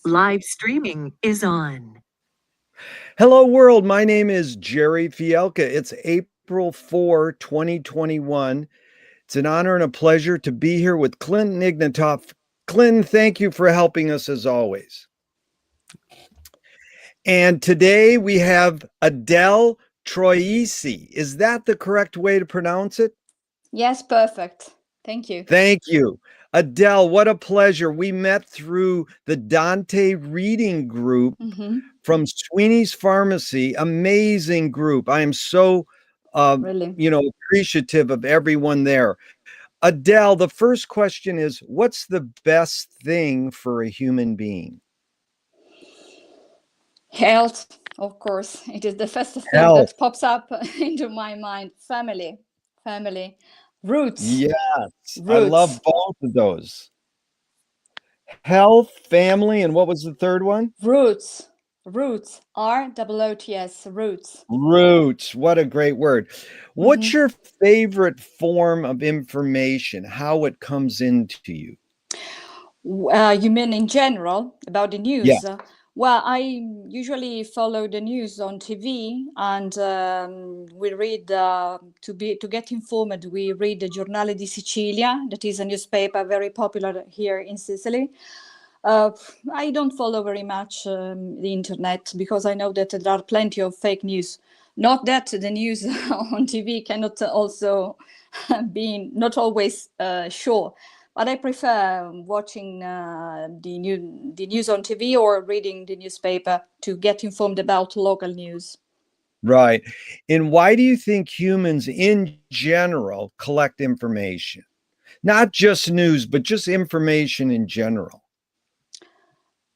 Live streaming is on. Hello, world. My name is Gerry Fialka. It's April 4, 2021. It's an honor and a pleasure to be here with Clinton Ignatov. Clinton, thank you for helping us as always. And today we have Adele Troisi. Is that the correct way to pronounce it? Yes, perfect. Thank you. Thank you. Adele, what a pleasure. We met through the Dante reading group from Sweeney's Pharmacy. Amazing group. I am so Really? appreciative of everyone there. Adele, the first question is, what's the best thing for a human being? Health, of course. It is the first thing Health. that pops up into my mind. Family, roots. Yes, Roots. I love both of those. Health, family, and what was the third one? Roots. ROOTS, roots. Roots. What a great word. What's your favorite form of information? How it comes into you? You mean in general about the news? Yes. Well, I usually follow the news on TV, and we read to get informed. We read the Giornale di Sicilia, that is a newspaper very popular here in Sicily. I don't follow very much the internet because I know that there are plenty of fake news. Not that the news on TV cannot also be not always sure. But I prefer watching the news on TV or reading the newspaper to get informed about local news. Right. And why do you think humans in general collect information? Not just news, but just information in general.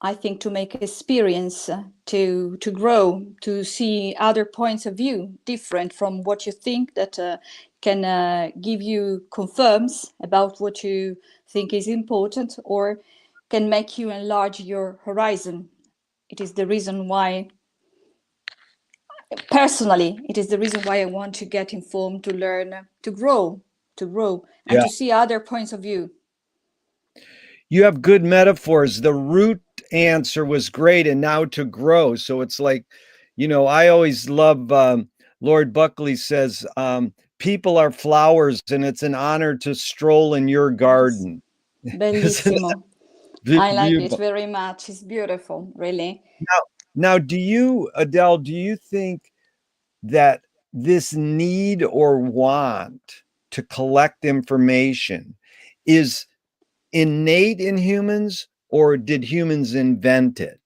I think to make experience, to grow, to see other points of view different from what you think, that can give you confirms about what you think is important, or can make you enlarge your horizon. It is the reason why, personally, I want to get informed, to learn, to grow, and to see other points of view. You have good metaphors. The root answer was great, and now to grow. So it's like, I always love Lord Buckley says, people are flowers, and it's an honor to stroll in your garden. Bellissimo. I like it very much. It's beautiful, really. Now, Adele, do you think that this need or want to collect information is innate in humans, or did humans invent it?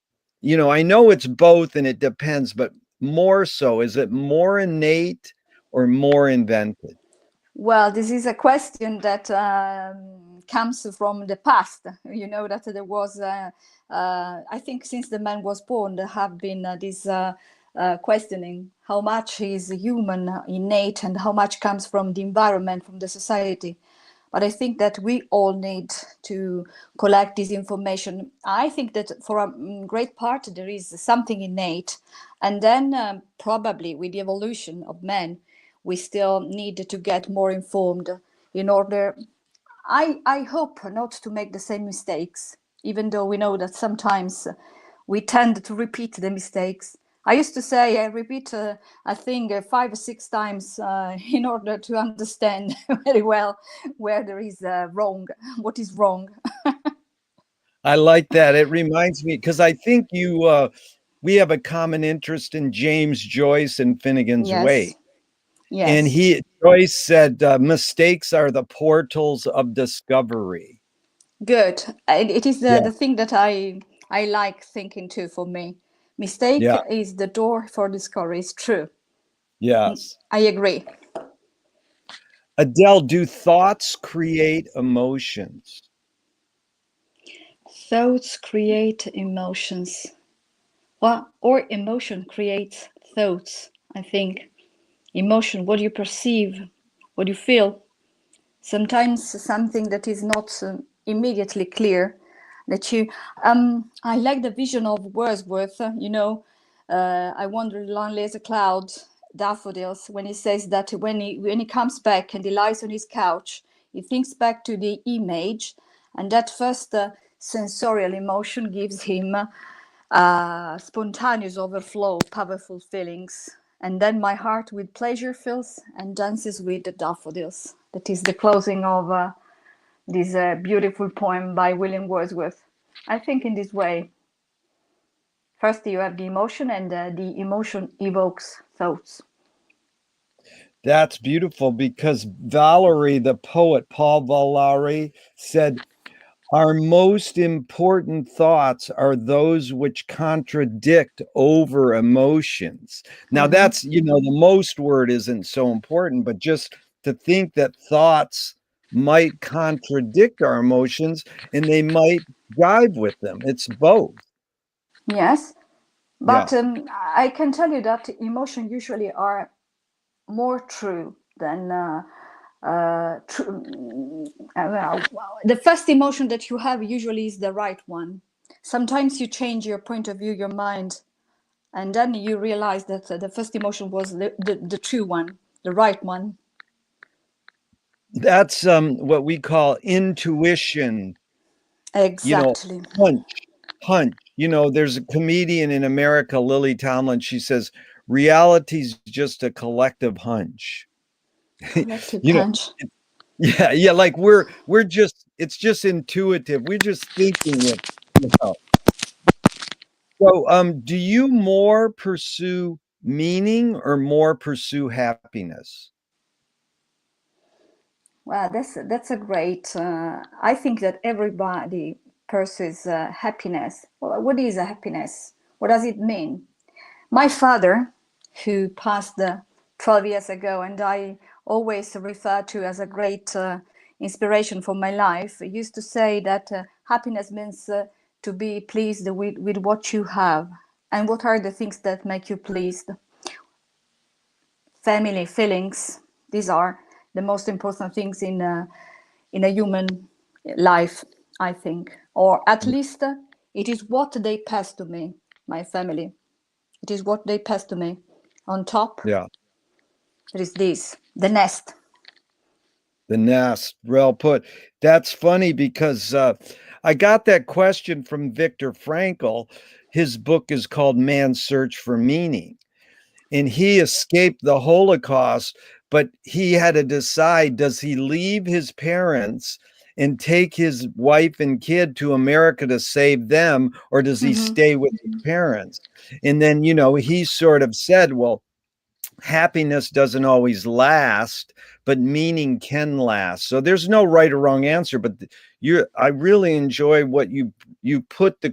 I know it's both and it depends, but more so, is it more innate or more invented? Well, this is a question that comes from the past. You know that there was, I think since the man was born, there have been this questioning how much is human innate and how much comes from the environment, from the society. But I think that we all need to collect this information. I think that for a great part there is something innate, and then probably with the evolution of man, we still need to get more informed in order, I hope, not to make the same mistakes, even though we know that sometimes we tend to repeat the mistakes. I used to say I repeat a thing 5 or 6 times in order to understand very well where there is wrong, what is wrong. I like that. It reminds me, because I think we have a common interest in James Joyce and Finnegan's Wake. Yes. And Joyce said, mistakes are the portals of discovery. Good. It is the thing that I like thinking too. For me, mistake is the door for discovery. It's true. Yes. I agree. Adele, do thoughts create emotions? Thoughts create emotions. Well, or emotion creates thoughts, I think. Emotion, what you perceive, what you feel. Sometimes something that is not immediately clear, that you I like the vision of Wordsworth, I wander lonely as a cloud, daffodils, when he says that when he comes back and he lies on his couch, he thinks back to the image, and that first sensorial emotion gives him spontaneous overflow of powerful feelings. And then my heart with pleasure fills and dances with the daffodils. That is the closing of this beautiful poem by William Wordsworth. I think in this way, first you have the emotion, and the emotion evokes thoughts. That's beautiful, because Valery, the poet, Paul Valery, said, our most important thoughts are those which contradict over emotions. Now, that's, the most word isn't so important, but just to think that thoughts might contradict our emotions and they might jive with them. It's both. Yes, but Yeah. I can tell you that emotion usually are more true than the first emotion that you have usually is the right one. Sometimes you change your point of view, your mind, and then you realize that the first emotion was the true one, the right one. That's what we call intuition. Exactly. Hunch. There's a comedian in America, Lily Tomlin. She says, reality's just a collective hunch. Collective you know, hunch. yeah, like it's just intuitive. We're just thinking it. So, do you more pursue meaning or more pursue happiness? Well, that's a great. I think that everybody pursues happiness. Well, what is a happiness? What does it mean? My father, who passed 12 years ago, and I always refer to as a great inspiration for my life, used to say that happiness means to be pleased with what you have. And what are the things that make you pleased? Family, feelings. These are the most important things in a human life, I think. Or at least it is what they pass to me, my family. It is what they pass to me. On top, Yeah. there is this, the nest. The nest, well put. That's funny, because I got that question from Viktor Frankl. His book is called Man's Search for Meaning. And he escaped the Holocaust, but he had to decide, does he leave his parents and take his wife and kid to America to save them, or does he stay with his parents? And then, he sort of said, well, happiness doesn't always last, but meaning can last. So there's no right or wrong answer, but I really enjoy what you put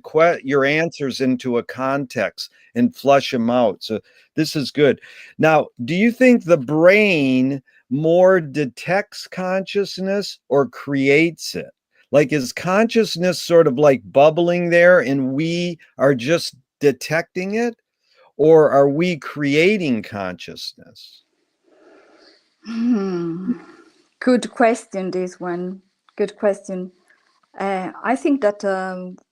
your answers into a context and flush them out. So this is good. Now, do you think the brain more detects consciousness or creates it? Like, is consciousness sort of like bubbling there and we are just detecting it? Or are we creating consciousness? Good question, this one. Good question. I think that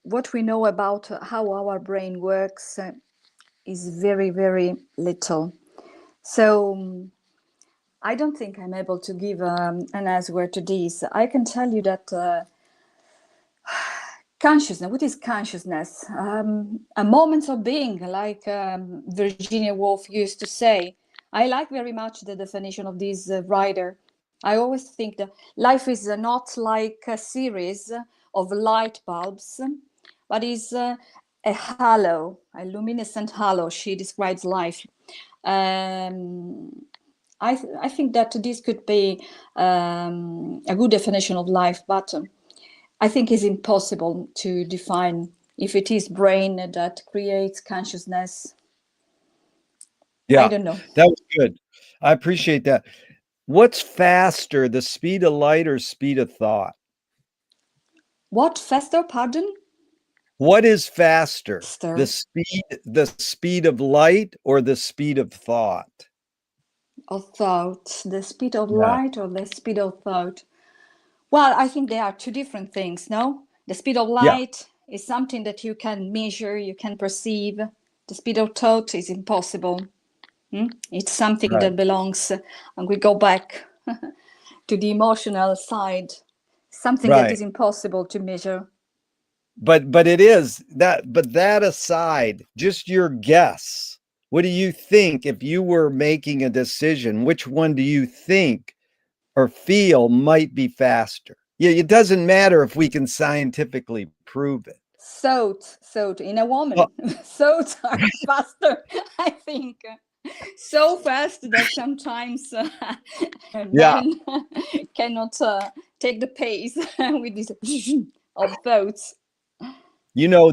what we know about how our brain works is very, very little. So I don't think I'm able to give an answer to this. I can tell you that consciousness, what is consciousness? A moment of being, like Virginia Woolf used to say. I like very much the definition of this writer. I always think that life is not like a series of light bulbs, but is a halo, a luminescent halo. She describes life. I think that this could be a good definition of life, but I think it's impossible to define if it is brain that creates consciousness. I Yeah, don't know. that was good. I appreciate that. What's faster, the speed of light or speed of thought? What faster? Pardon? What is faster, the Faster speed of light or the speed of thought? of thought? The speed of Yeah, light or the speed of thought? Well, I think they are two different things. No, the speed of yeah, light is something that you can measure, you can perceive. The speed of thought is impossible. It's something right, that belongs, and we go back to the emotional side, something that right. is impossible to measure. but it is that. But that aside, just your guess. What do you think if you were making a decision? Which one do you think or feel might be faster? Yeah, it doesn't matter if we can scientifically prove it. Thought in a woman. Well, Thoughts are faster, I think. So fast that sometimes yeah, men cannot take the pace with this of thoughts. you know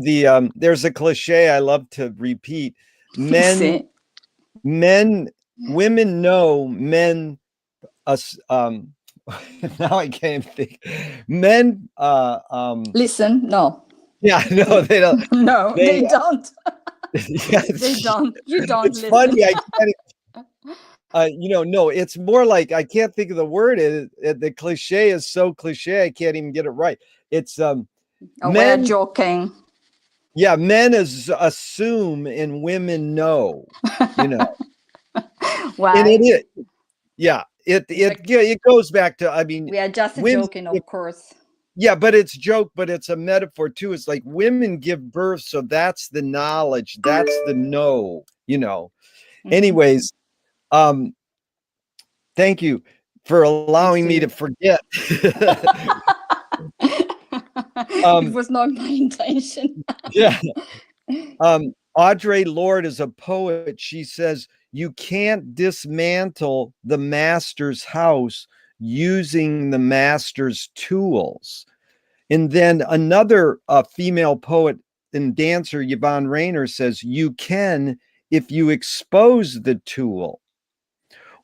there's a cliche I love to repeat. Men, See. women know men. Us, now I can't think. Men, Listen, no. yeah, no, they don't. No, They, they don't. yeah, They don't. You don't it's listen. funny. I can't. No, it's more like I can't think of the word. The cliche is so cliche. I can't even get it right. It's Oh, we're men. joking. Yeah, men assume and women know. You know, and Well, it is. Yeah, it goes back to. I mean, we are just women. joking, of course. Yeah, but it's joke, but it's a metaphor too. It's like women give birth, so that's the knowledge, that's the know, Anyways, thank you for allowing me to forget. It was not my intention. Yeah. Audre Lorde is a poet. She says, you can't dismantle the master's house using the master's tools. And then another female poet and dancer, Yvonne Rainer, says, you can if you expose the tool.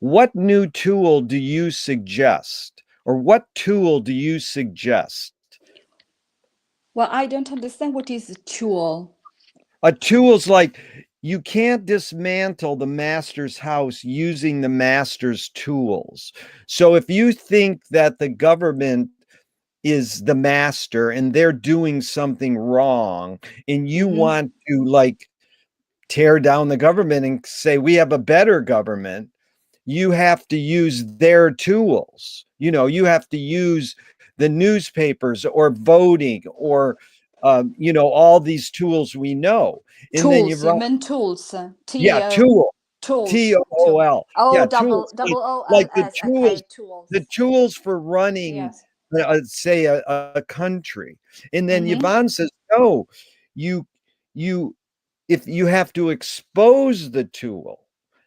What new tool do you suggest? Or what tool do you suggest? Well, I don't understand what is a tool. A tool's like, you can't dismantle the master's house using the master's tools. So if you think that the government is the master and they're doing something wrong and you want to like tear down the government and say we have a better government, you have to use their tools. You have to use the newspapers or voting or all these tools we know. And then Tools, you mean tools? Yeah, tool. Tools. TOOL. Oh, Yeah, double tools. Like the OLS. tools, Okay, tools. the tools for running, Yes. say a country. And then Mhm. Yvonne says, no, you if you have to expose the tool,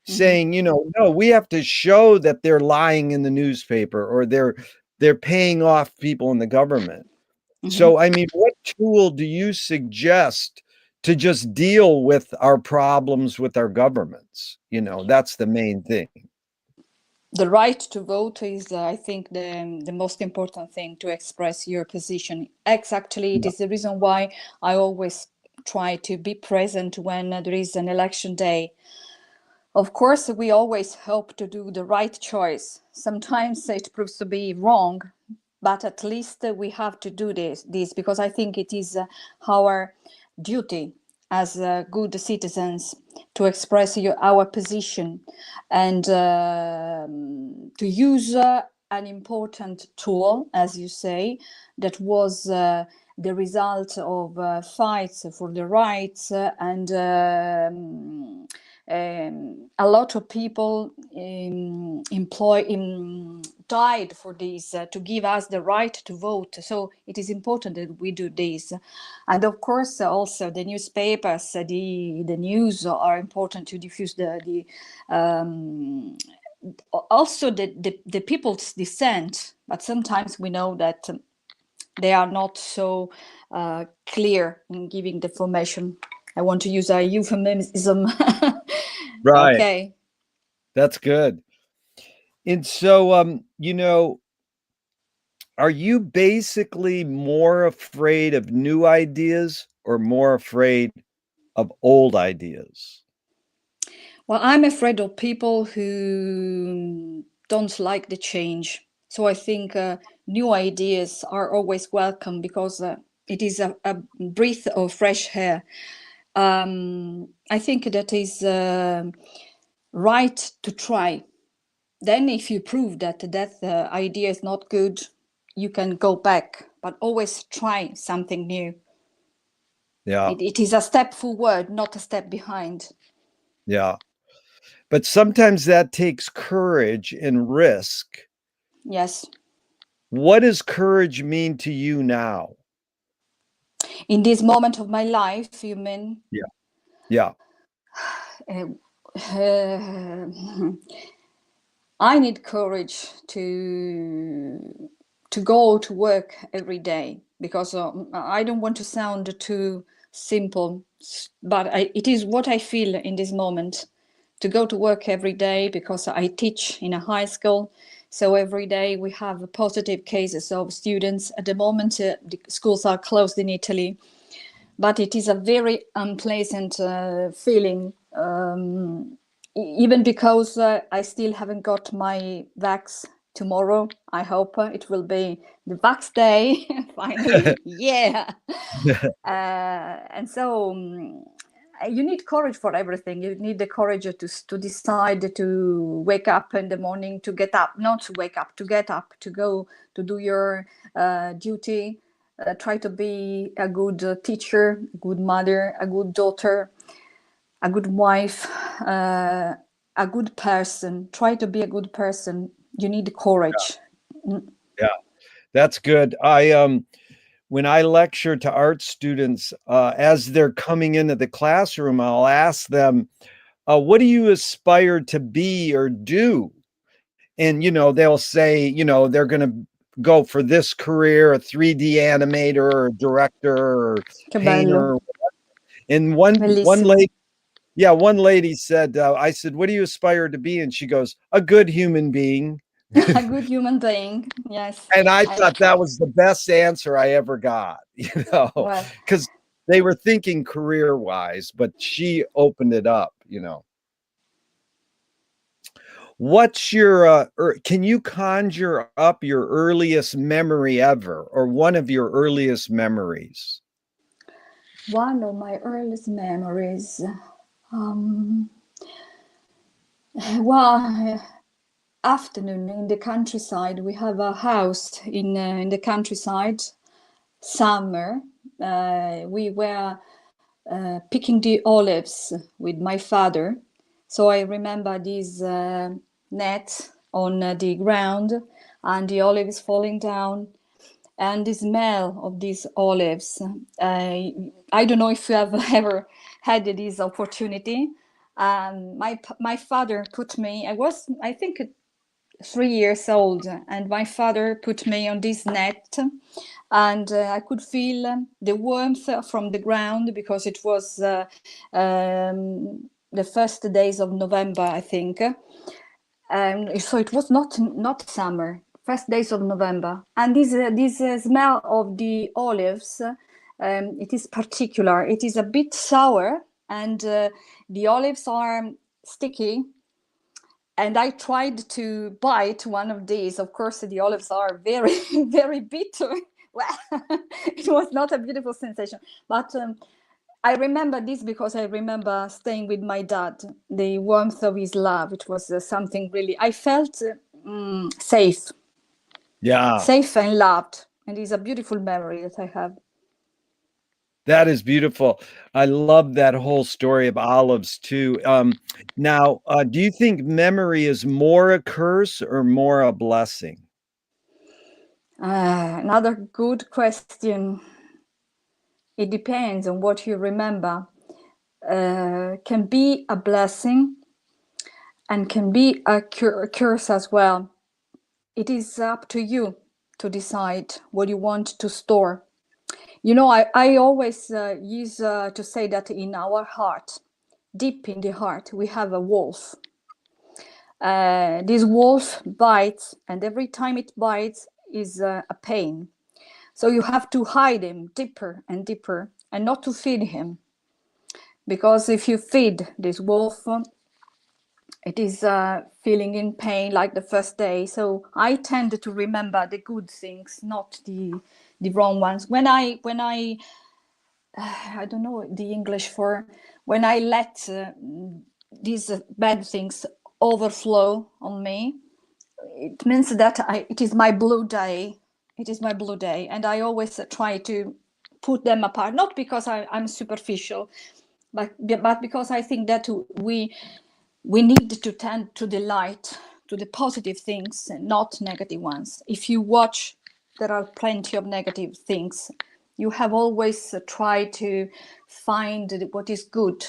saying, no, we have to show that they're lying in the newspaper or they're paying off people in the government. So, I mean, what tool do you suggest to just deal with our problems with our governments? That's the main thing. The right to vote is, I think, the most important thing to express your position. Exactly, it is the reason why I always try to be present when there is an election day. Of course, we always hope to do the right choice. Sometimes it proves to be wrong, but at least we have to do this because I think it is our duty as good citizens to express our position and to use an important tool, as you say, that was the result of fights for the rights and a lot of people died for this to give us the right to vote. So it is important that we do this, and of course also the newspapers, the news are important to diffuse also the people's dissent. But sometimes we know that they are not so clear in giving the information. I want to use a euphemism. Right. Okay. That's good. And so, are you basically more afraid of new ideas or more afraid of old ideas? Well, I'm afraid of people who don't like the change. So I think new ideas are always welcome because it is a breath of fresh air. I think that is right to try. Then if you prove that idea is not good, you can go back, but always try something new. Yeah. It is a step forward, not a step behind. Yeah. But sometimes that takes courage and risk. Yes. What does courage mean to you now? In this moment of my life, you mean? Yeah. Yeah. I need courage to go to work every day, because I don't want to sound too simple, but it is what I feel in this moment, to go to work every day, because I teach in a high school. So every day we have positive cases of students. At the moment, the schools are closed in Italy, but it is a very unpleasant feeling, even because I still haven't got my vax. Tomorrow I hope it will be the vax day. Finally. Yeah. And so you need courage for everything. You need the courage to decide to wake up in the morning, to get up, not to wake up, to get up, to go to do your duty. Try to be a good teacher, a good mother, a good daughter, a good wife, a good person. Try to be a good person. You need courage. Yeah. That's good. When I lecture to art students, as they're coming into the classroom, I'll ask them, what do you aspire to be or do? And, they'll say, they're going to go for this career, a 3D animator or director or Che bello. painter. And one Bellissimo. lady, yeah, one lady said, I said, what do you aspire to be? And she goes, a good human being. A good human being. Yes. And I thought that was the best answer I ever got, Well, because they were thinking career wise, but she opened it up. What's your, can you conjure up your earliest memory ever, or one of your earliest memories? one of my earliest memories. Well, afternoon in the countryside. We have a house in the countryside. Summer, we were picking the olives with my father. So I remember this net on the ground and the olives falling down, and the smell of these olives. I don't know if you have ever had this opportunity. My father put me. I think 3 years old, and my father put me on this net, and I could feel the warmth from the ground, because it was the first days of November, I think. So it was not summer, first days of November, and this smell of the olives, it is particular. It is a bit sour, and the olives are sticky. And I tried to bite one of these. Of course, the olives are very, very bitter. Well, it was not a beautiful sensation. But I remember this because I remember staying with my dad, the warmth of his love. It was something really, I felt safe, Yeah, safe and loved. And it's a beautiful memory that I have. that is beautiful. I love that whole story of olives too. Now, do you think memory is more a curse or more a blessing? Another good question. It depends on what you remember. Can be a blessing and can be a curse as well. It is up to you to decide what you want to store. I always use to say that in our heart, deep in the heart, we have a wolf. This wolf bites, and every time it bites is a pain. So you have to hide him deeper and deeper, and not to feed him. Because if you feed this wolf, it is feeling in pain like the first day. So I tend to remember the good things, not the wrong ones. When I don't know the English for, when I let these bad things overflow on me, it means that it is my blue day. It is my blue day, and I always try to put them apart, not because I'm superficial, but because I think that we need to tend to the light, to the positive things, and not negative ones. If you watch, there are plenty of negative things. You have always tried to find what is good,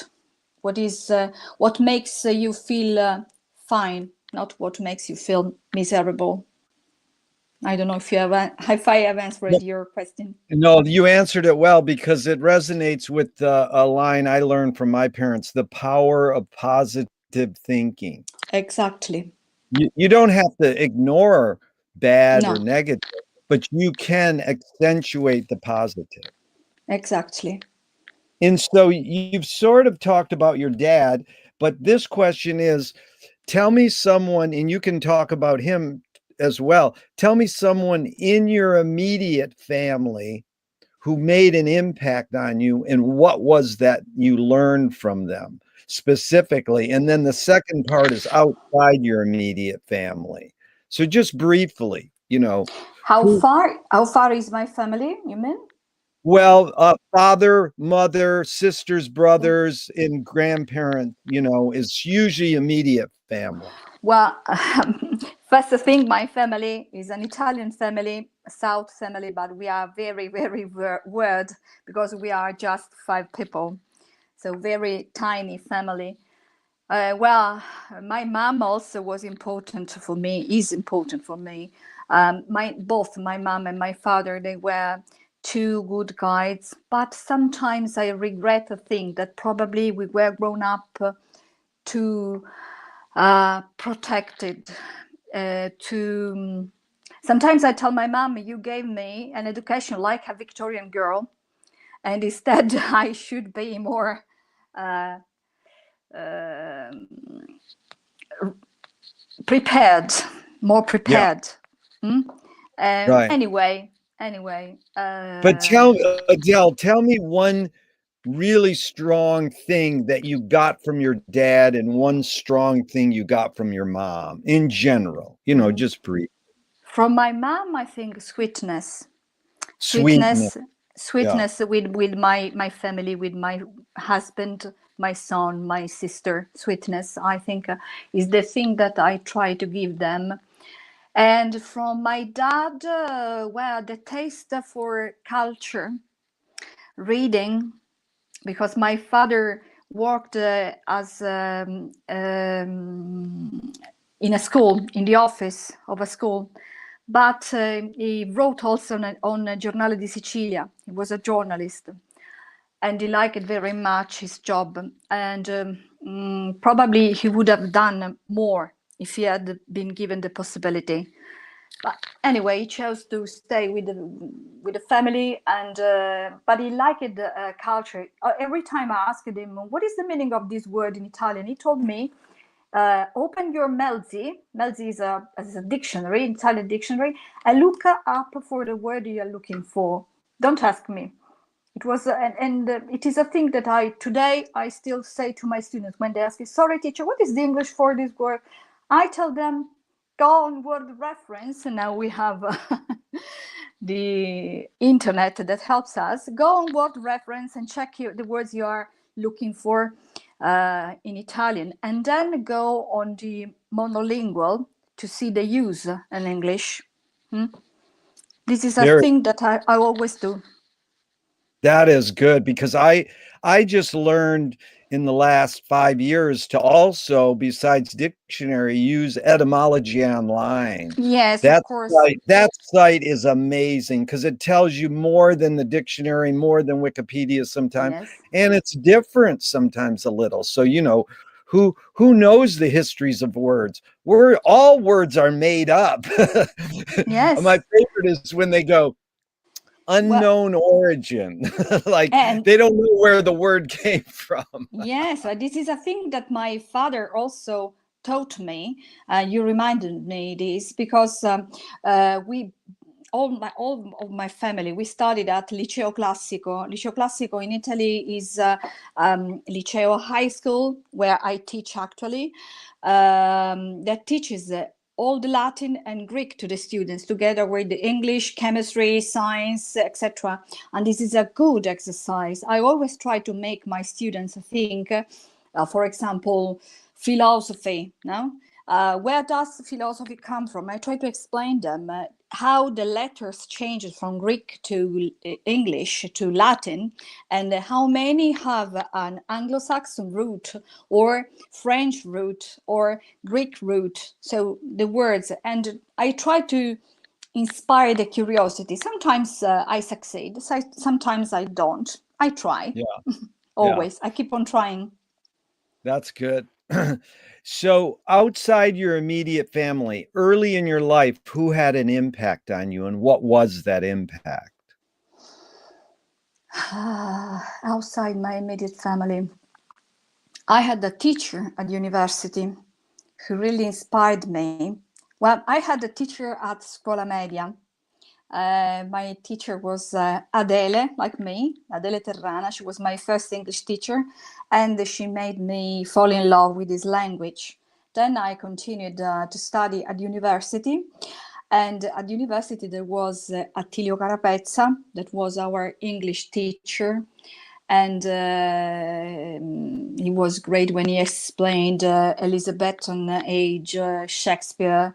what makes you feel fine, not what makes you feel miserable. I don't know if I have answered your question. No, you answered it well, because it resonates with a line I learned from my parents: the power of positive thinking. Exactly. You don't have to ignore bad No. or negative, but you can accentuate the positive. Exactly. And so you've sort of talked about your dad, but this question is, tell me someone, and you can talk about him as well. Tell me someone in your immediate family who made an impact on you, and what was that you learned from them specifically? And then the second part is outside your immediate family. So just briefly, How far is my family, you mean? well, father, mother, sisters, brothers, and grandparent, is usually immediate family. Well, first thing, my family is an Italian family, a South family, but we are very, very weird because we are just 5 people. So very tiny family. Well, my mom also was important for me, is important for me. Both my mom and my father, they were 2 good guides, but sometimes I regret to think that probably we were grown up too protected. Sometimes I tell my mom, you gave me an education like a Victorian girl, and instead I should be more prepared, more prepared. Yeah. Right. Anyway. But Adele, tell me one really strong thing that you got from your dad, and one strong thing you got from your mom in general, just brief. From my mom, I think sweetness. Sweetness. Sweetness with my family, with my husband, my son, my sister. Sweetness, I think, is the thing that I try to give them. And from my dad, well, the taste for culture, reading, because my father worked as in a school, in the office of a school, but he wrote also on Giornale di Sicilia. He was a journalist, and he liked very much his job, and probably he would have done more if he had been given the possibility. But anyway, he chose to stay with the family, and but he liked the culture. Every time I asked him, what is the meaning of this word in Italian, he told me, open your Melzi. Melzi is a dictionary, Italian dictionary, and look up for the word you are looking for. Don't ask me. It was, and it is a thing that today I still say to my students when they ask me, sorry teacher, what is the English for this word? I tell them, go on word reference, and now we have the internet that helps us. Go on word reference and check the words you are looking for in Italian, and then go on the monolingual to see the use in English. This is a thing that I always do. That is good, because I just learned in the last 5 years to also, besides dictionary, use etymology online. Yes, of course. That site is amazing, because it tells you more than the dictionary, more than Wikipedia sometimes. Yes. And it's different sometimes a little. So, who knows the histories of words? All words are made up. Yes. My favorite is when they go, unknown origin, like they don't know where the word came from. Yes, this is a thing that my father also taught me. You reminded me this, because all of my family, we studied at Liceo Classico. Liceo Classico in Italy is Liceo high school, where I teach actually, that teaches all the Latin and Greek to the students, together with the English, chemistry, science, etc. And this is a good exercise. I always try to make my students think, for example, philosophy. No, where does philosophy come from? I try to explain them how the letters changed from Greek to English to Latin, and how many have an Anglo-Saxon root or French root or Greek root. So the words, and I try to inspire the curiosity. Sometimes I succeed, sometimes I don't. I try. Yeah. Always. Yeah. I keep on trying. That's good. So outside your immediate family, early in your life, who had an impact on you and what was that impact? Outside my immediate family, I had a teacher at university who really inspired me. Well, I had a teacher at Scuola Media. My teacher was Adele, like me, Adele Terrana. She was my first English teacher, and she made me fall in love with this language. Then I continued to study at university. And at university, there was Attilio Carapezza, that was our English teacher. And he was great when he explained Elizabethan age Shakespeare.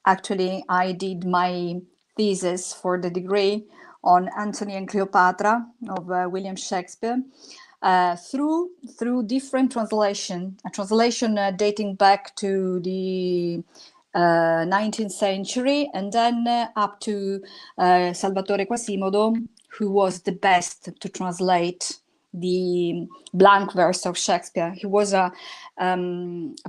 Actually, I did my thesis for the degree on Antony and Cleopatra of William Shakespeare through different translation, a translation dating back to the 19th century, and then up to Salvatore Quasimodo, who was the best to translate the blank verse of Shakespeare. He was a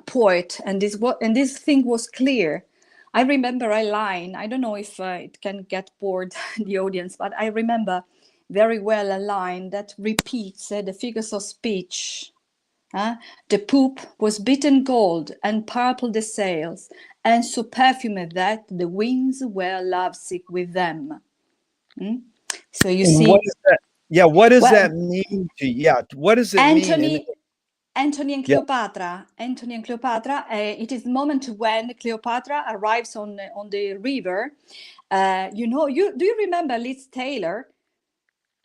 poet, and this thing was clear. I remember a line, I don't know if it can get bored the audience, but I remember very well a line that repeats the figures of speech. The poop was beaten gold and purple the sails, and so perfumed that the winds were lovesick with them. So you see, what is that? Yeah, what does well, that mean to you? Yeah, what does it mean? Antony and Cleopatra. Antony and Cleopatra. It is the moment when Cleopatra arrives on the river. Do you remember Liz Taylor?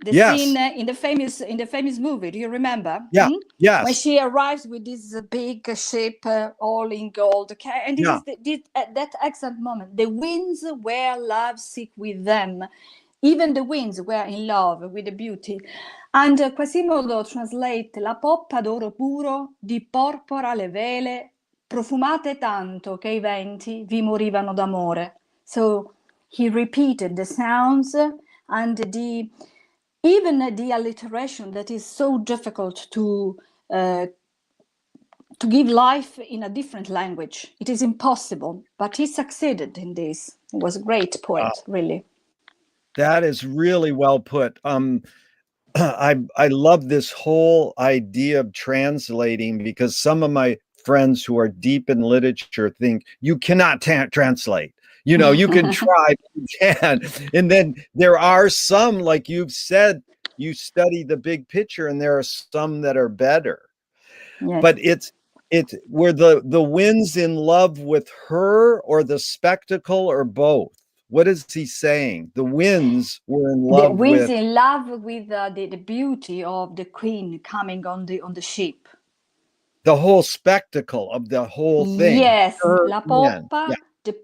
The scene in the famous movie. Do you remember? Yeah. Yes. When she arrives with this big ship, all in gold. Okay, and this is at that exact moment. The winds were lovesick with them. Even the winds were in love with the beauty. And Quasimodo translate la poppa d'oro puro, di porpora le vele, profumate tanto che I venti vi morivano d'amore. So he repeated the sounds and even the alliteration that is so difficult to give life in a different language. It is impossible, but he succeeded in this. He was a great poet, really. That is really well put. I love this whole idea of translating, because some of my friends who are deep in literature think you cannot translate. You know, you can try, but you can. And then there are some, like you've said, you study the big picture, and there are some that are better. Yes. But it's were the winds in love with her, or the spectacle, or both? What is he saying? The winds were in love with. The winds in love with the beauty of the queen coming on the ship. The whole spectacle of the whole thing. Yes, her la poppa yeah.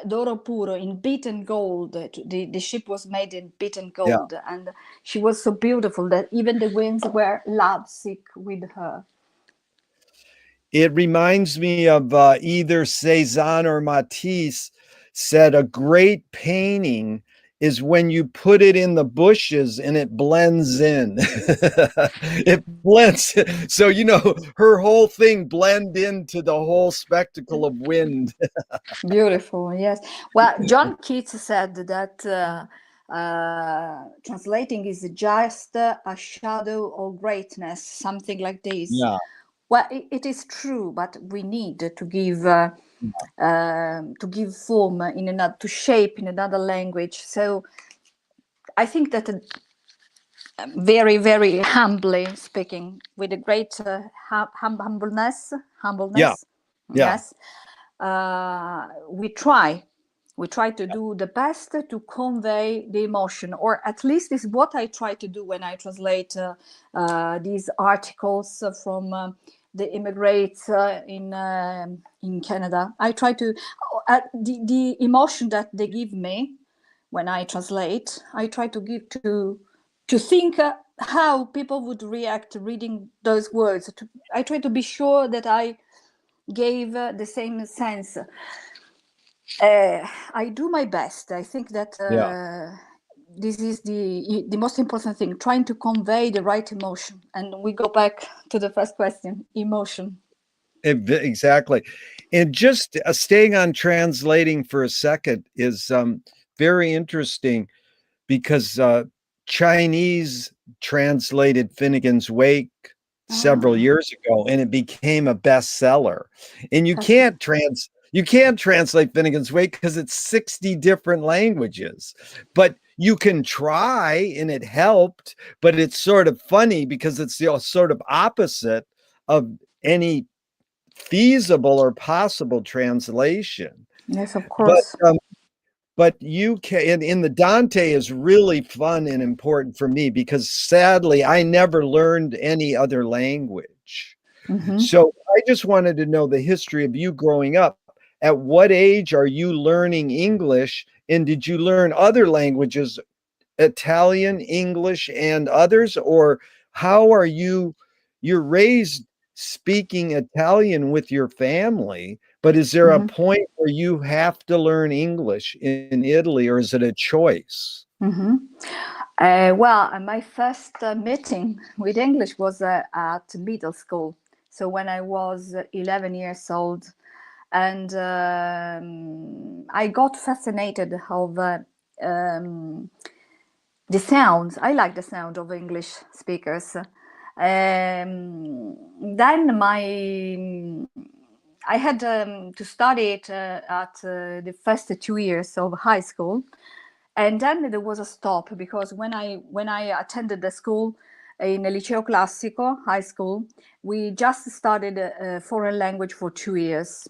d'oro puro in beaten gold. The ship was made in beaten gold, and she was so beautiful that even the winds were lovesick with her. It reminds me of either Cézanne or Matisse said a great painting is when you put it in the bushes and it blends in. It blends. So, you know, her whole thing blend into the whole spectacle of wind. Beautiful, yes. Well, John Keats said that translating is just a shadow of greatness, something like this. Yeah. Well, it is true, but we need to give form in another, to shape in another language. So I think that very, very humbly speaking, with a great humbleness. Yeah. Yes. we try to do the best to convey the emotion, or at least is what I try to do when I translate these articles from the immigrants in Canada. I try to the emotion that they give me when I translate. I try to give to think how people would react reading those words. I try to be sure that I gave the same sense. I do my best. I think that this is the most important thing, trying to convey the right emotion. And we go back to the first question, emotion. Exactly. And just staying on translating for a second is very interesting, because Chinese translated Finnegan's Wake several years ago, and it became a bestseller. And you can't translate Finnegan's Wake because it's 60 different languages. But you can try, and it helped. But it's sort of funny because it's the sort of opposite of any feasible or possible translation. Yes, of But course. but you can, in the Dante is really fun and important for me because sadly I never learned any other language. So I just wanted to know the history of you growing up. At what age are you learning English, and did you learn other languages, Italian, English, and others? Or how are you're raised speaking Italian with your family, but is there a point where you have to learn English in Italy, or is it a choice? Well, my first meeting with English was at middle school. So when I was 11 years old, and I got fascinated of the sounds. I like the sound of English speakers. Then I had to study it at the first 2 years of high school, and then there was a stop because when I attended the school in the Liceo Classico high school, we just studied foreign language for 2 years.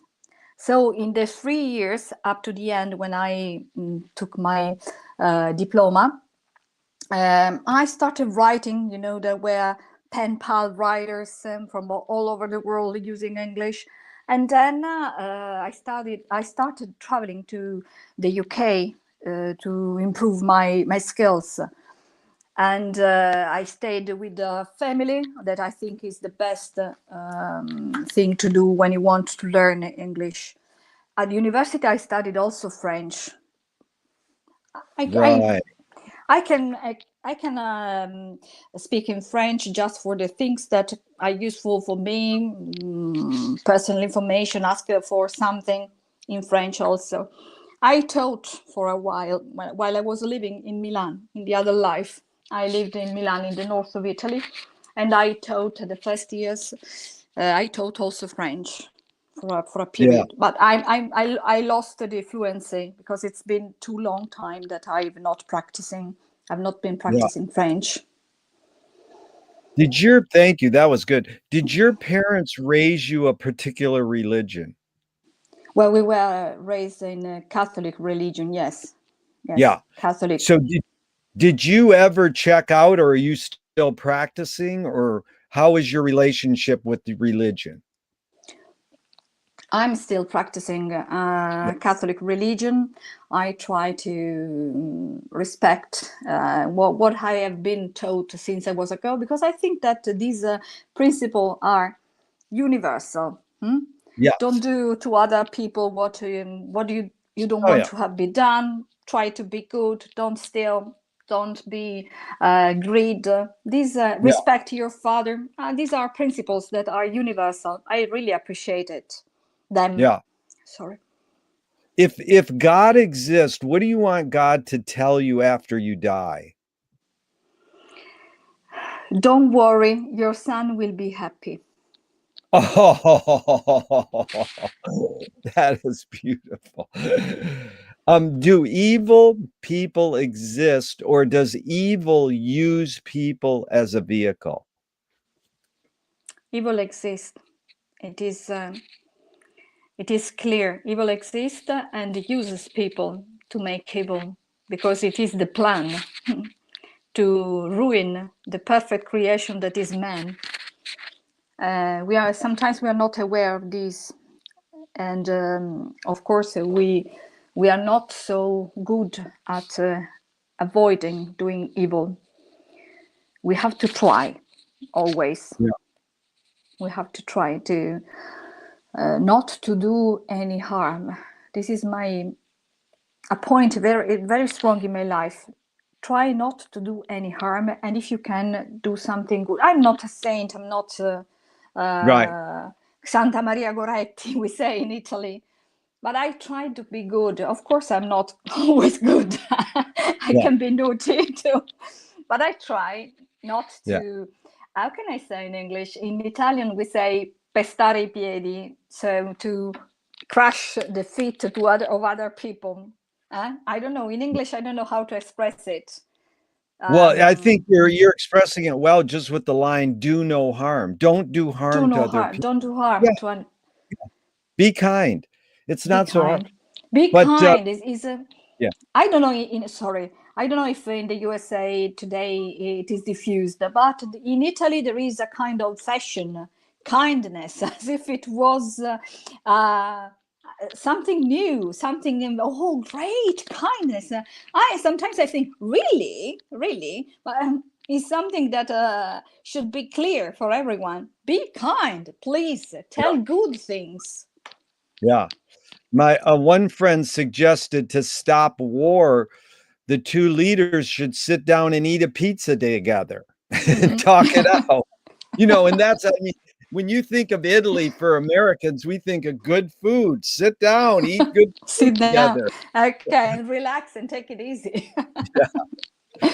So in the 3 years up to the end, when I took my diploma, I started writing. There were pen pal writers from all over the world using English. And then I started traveling to the UK to improve my skills. And I stayed with a family that I think is the best thing to do when you want to learn English. At university, I studied also French. I, I, Right. I can speak in French just for the things that are useful for me, personal information, ask for something in French also. I taught for a while I was living in Milan in the other life. I lived in Milan in the north of Italy, and I taught the first years. I taught also French for a Yeah. period, but I lost the fluency because it's been too long time that I've not been Yeah. practicing French. Thank you. That was good. Did your parents raise you a particular religion? Well, we were raised in a Catholic religion. Yes, Yeah. Catholic. So did you ever check out, or are you still practicing, or how is your relationship with the religion? I'm still practicing Yeah. Catholic religion. I try to respect what I have been taught since I was a girl, because I think that these principles are universal. Don't Yes. do to other people what you don't Oh want yeah. to have be done. Try to be good. Don't steal. Don't be greed. These Yeah. respect your father. These are principles that are universal. I really appreciate it. Them. Yeah. Sorry. If God exists, what do you want God to tell you after you die? Don't worry. Your son will be happy. Oh, that is beautiful. Do evil people exist, or does evil use people as a vehicle? Evil exists. It is. it is clear evil exists and uses people to make evil, because it is the plan to ruin the perfect creation that is man. Sometimes we are not aware of this, and of course we are not so good at avoiding doing evil. We have to try always. Yeah. We have to try to not to do any harm. This is a point very, very strong in my life. Try not to do any harm, and if you can, do something good. I'm not a saint. I'm not Right. Santa Maria Goretti, we say in Italy, but I try to be good. Of course, I'm not always good. I can be naughty too, but I try not to. How can I say in English? In Italian, we say pestare I piedi, so to crush the feet of other people. I don't know. In English, I don't know how to express it. Well, I think you're expressing it well, just with the line, do no harm. Don't do harm to other people. Don't do harm to one. Be kind. It's not so hard. Be kind is a, yeah. I don't know I don't know if in the USA today it is diffused, but in Italy there is a kind of fashion kindness, as if it was something new, something, oh, great kindness. Sometimes I think, really, but it's something that should be clear for everyone. Be kind, please. Tell good things. Yeah. My one friend suggested to stop war, the two leaders should sit down and eat a pizza together and talk it out. And that's, I mean, when you think of Italy for Americans, we think of good food. Sit down, eat good food sit together. Down. Okay, and relax and take it easy. Yeah.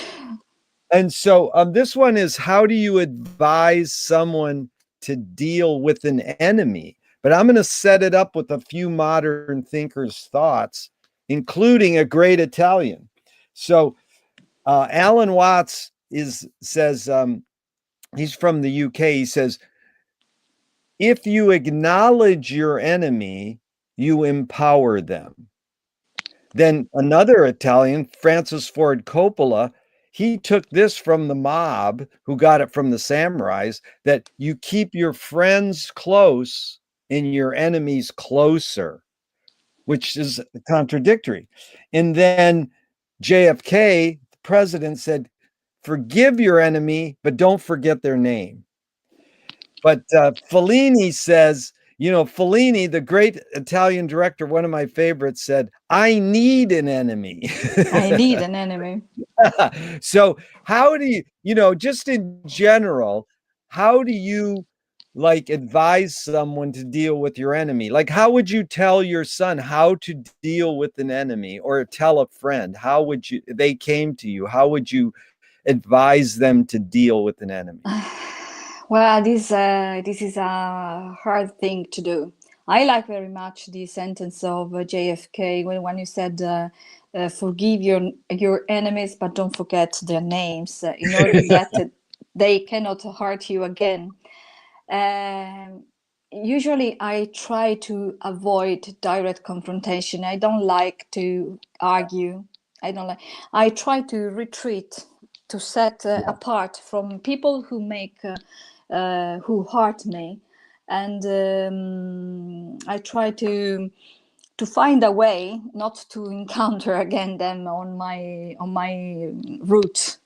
And so this one is, how do you advise someone to deal with an enemy? But I'm going to set it up with a few modern thinkers' thoughts, including a great Italian. So Alan Watts says, he's from the UK. He says, if you acknowledge your enemy, you empower them. Then another Italian, Francis Ford Coppola, he took this from the mob, who got it from the samurais, that you keep your friends close and your enemies closer, which is contradictory. And then JFK, the president, said, forgive your enemy, but don't forget their name. But Fellini says, Fellini, the great Italian director, one of my favorites, said, I need an enemy. I need an enemy. So how do you, just in general, how do you advise someone to deal with your enemy? Like, how would you tell your son how to deal with an enemy, or tell a friend, how would they came to you, how would you advise them to deal with an enemy? Well, this is a hard thing to do. I like very much the sentence of JFK when you said, forgive your enemies, but don't forget their names, in order that they cannot hurt you again. Usually I try to avoid direct confrontation. I don't like to argue. I try to retreat, to set apart from people who who hurt me, and I try to find a way not to encounter again them on my route.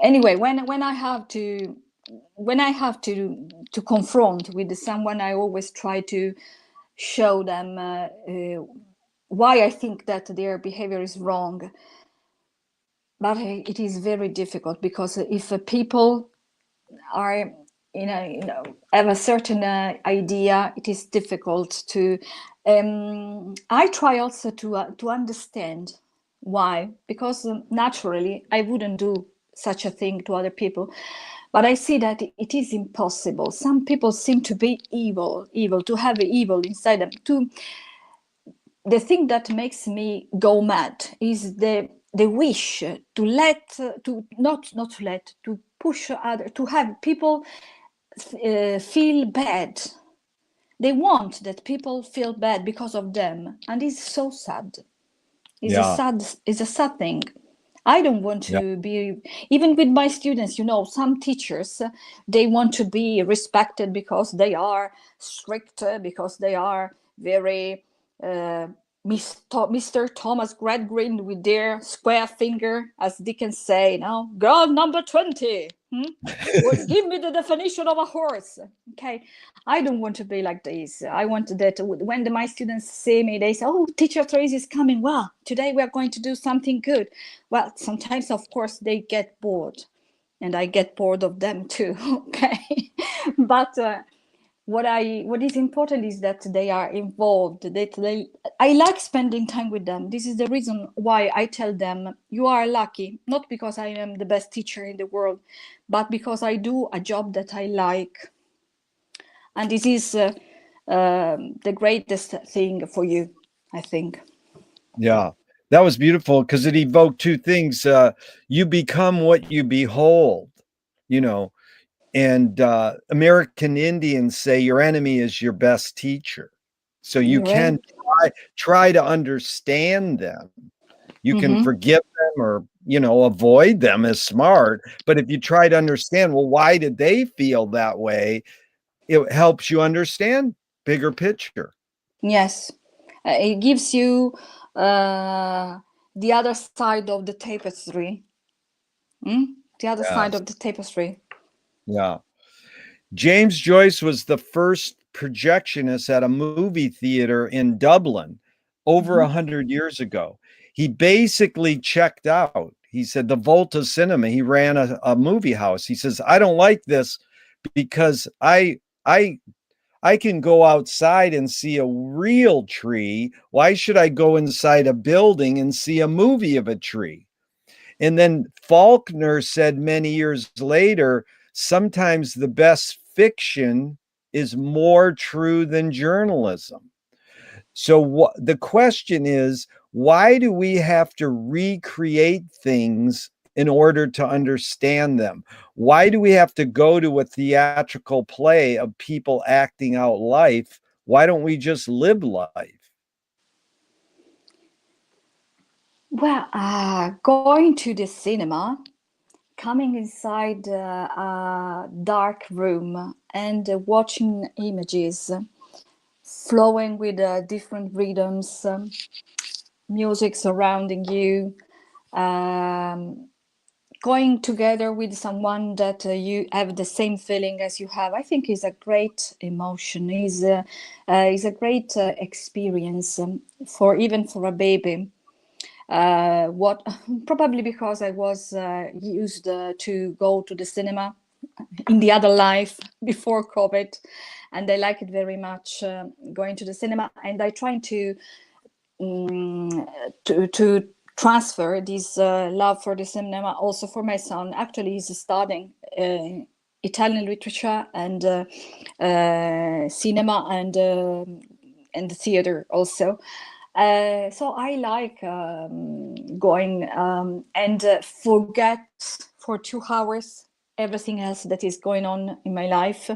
Anyway, when I have to confront with someone, I always try to show them why I think that their behavior is wrong. But it is very difficult, because if people are have a certain idea, it is difficult to. I try also to understand why, because naturally I wouldn't do such a thing to other people, but I see that it is impossible. Some people seem to be evil, to have evil inside them. The thing that makes me go mad is the wish to push other, to have people feel bad. They want that people feel bad because of them, and it's so sad. It's a sad thing. I don't want to be, even with my students, some teachers, they want to be respected because they are strict, because they are very Mr. Thomas Gradgrin with their square finger, as Dickens say, girl number 20. Well, give me the definition of a horse. Okay, I don't want to be like this. I want that when my students see me, they say, "Oh, teacher Troisi is coming. Well, today we are going to do something good." Well, sometimes, of course, they get bored, and I get bored of them too. Okay, but what is important is that they are involved. I like spending time with them. This is the reason why I tell them, you are lucky, not because I am the best teacher in the world, but because I do a job that I like. And this is the greatest thing for you, I think. Yeah, that was beautiful because it evoked two things. You become what you behold, you know, and American Indians say your enemy is your best teacher. So you Right. can try to understand them. You can forgive them or, avoid them as smart. But if you try to understand, well, why did they feel that way? It helps you understand bigger picture. Yes. It gives you the other side of the tapestry. The other side Yes. of the tapestry. Yeah. James Joyce was the first projectionist at a movie theater in Dublin over 100 years ago. He basically checked out. He said the Volta Cinema, he ran a movie house. He says, I don't like this because I can go outside and see a real tree. Why should I go inside a building and see a movie of a tree? And then Faulkner said many years later, sometimes the best fiction is more true than journalism. So the question is, why do we have to recreate things in order to understand them? Why do we have to go to a theatrical play of people acting out life? Why don't we just live life? Well, going to the cinema, coming inside a dark room and watching images flowing with different rhythms, music surrounding you, going together with someone that you have the same feeling as you have, I think is a great emotion, is a great experience for even for a baby. What probably because I was used to go to the cinema in the other life before COVID, and I like it very much going to the cinema, and I try to transfer this love for the cinema also for my son. Actually, he's studying Italian literature and cinema and the theater also. So I like going and forget for 2 hours everything else that is going on in my life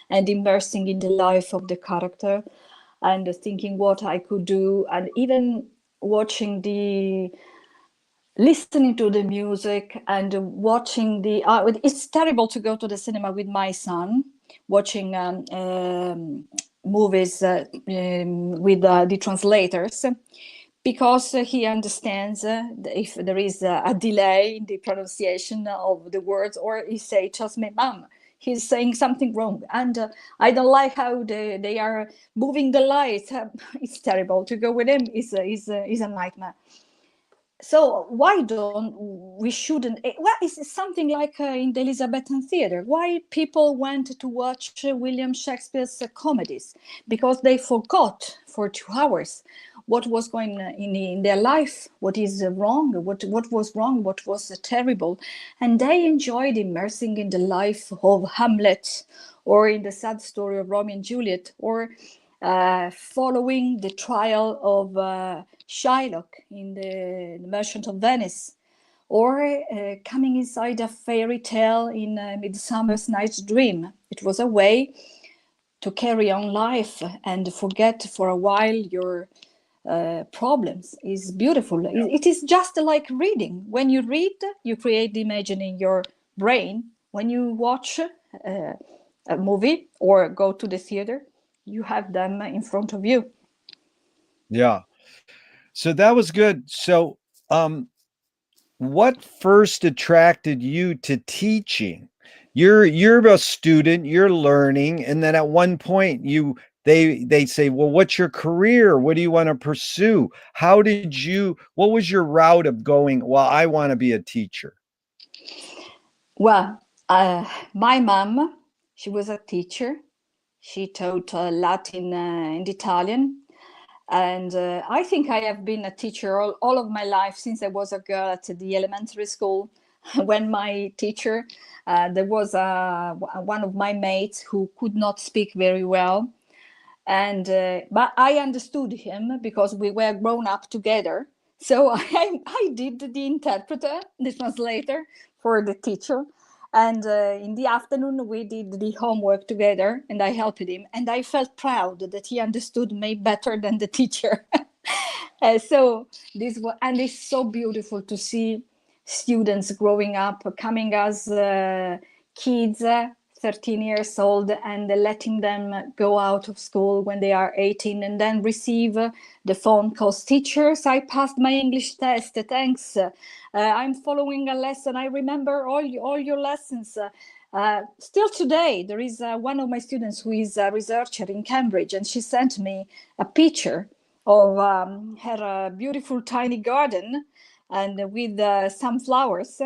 and immersing in the life of the character and thinking what I could do, and even listening to the music and watching it's terrible to go to the cinema with my son watching movies with the translators, because he understands if there is a delay in the pronunciation of the words, or he say, trust me, mom, he's saying something wrong, and I don't like how they are moving the lights. It's terrible to go with him. Is a nightmare. So why don't we shouldn't well, it's something like in the Elizabethan theater, why people went to watch William Shakespeare's comedies, because they forgot for 2 hours what was going in their life, what is wrong, what was wrong, what was terrible, and they enjoyed immersing in the life of Hamlet, or in the sad story of Romeo and Juliet, or following the trial of Shylock in the Merchant of Venice, or coming inside a fairy tale in Midsummer's Night's Dream. It was a way to carry on life and forget for a while your problems. Is beautiful. It is just like reading. When you read, you create the image in your brain. When you watch a movie or go to the theater, you have them in front of you. Yeah. So that was good. So, what first attracted you to teaching? You're a student, you're learning, and then at one point they say, well, what's your career? What do you want to pursue? What was your route of going, well, I want to be a teacher? Well, my mom, she was a teacher. She taught Latin and Italian. And I think I have been a teacher all of my life since I was a girl at the elementary school. When my teacher, there was one of my mates who could not speak very well. And but I understood him because we were grown up together. So I did the interpreter, the translator for the teacher. And in the afternoon, we did the homework together and I helped him. And I felt proud that he understood me better than the teacher. So this was, and it's so beautiful to see students growing up, coming as kids, 13 years old, and letting them go out of school when they are 18 and then receive the phone calls. Teachers, I passed my English test. Thanks. I'm following a lesson. I remember all your lessons. Still today, there is one of my students who is a researcher in Cambridge, and she sent me a picture of her beautiful tiny garden and with some flowers.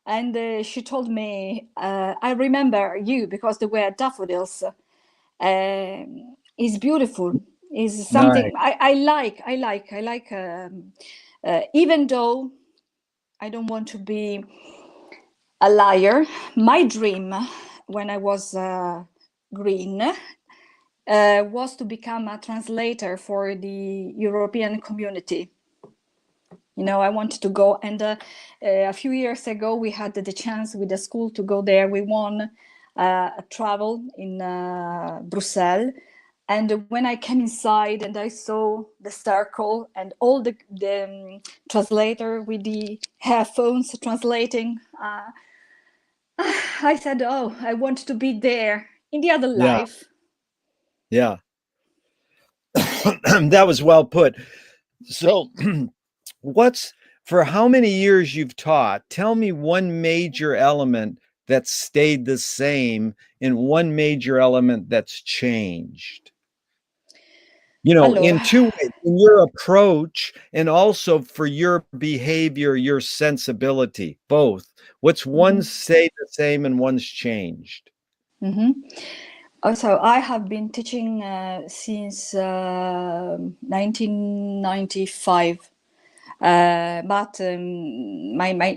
And she told me, I remember you because there were daffodils. It's beautiful. Is something Nice. I like. Even though I don't want to be a liar, my dream when I was green was to become a translator for the European community. You know, I wanted to go, and a few years ago we had the chance with the school to go there. We won a travel in Brussels, and when I came inside and I saw the circle and all the translator with the headphones translating, I said, oh, I want to be there in the other Yeah. life. Yeah. That was well put. So, for how many years you've taught, tell me one major element that stayed the same and one major element that's changed. In Allora, two ways, in your approach and also for your behavior, your sensibility, both. What's one stayed the same and one's changed? Also, I have been teaching since 1995, but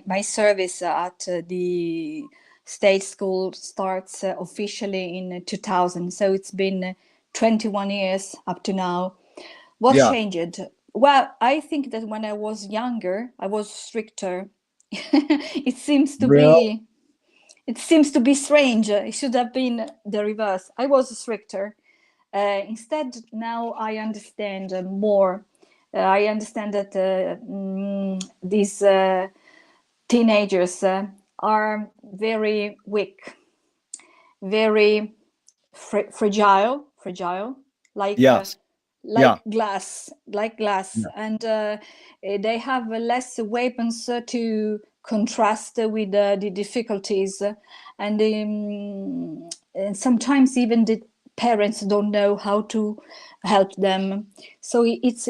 my service at the state school starts officially in 2000. So it's been 21 years up to now. What Yeah. changed? Well, I think that when I was younger, I was stricter. It seems to Real? be it seems to be strange. It should have been the reverse. I was stricter. Instead, now I understand more. I understand that these teenagers are very weak, very fragile, like Yes. Yeah. like glass, Yeah. and they have less weapons to contrast with the difficulties, and sometimes even the parents don't know how to help them. So it's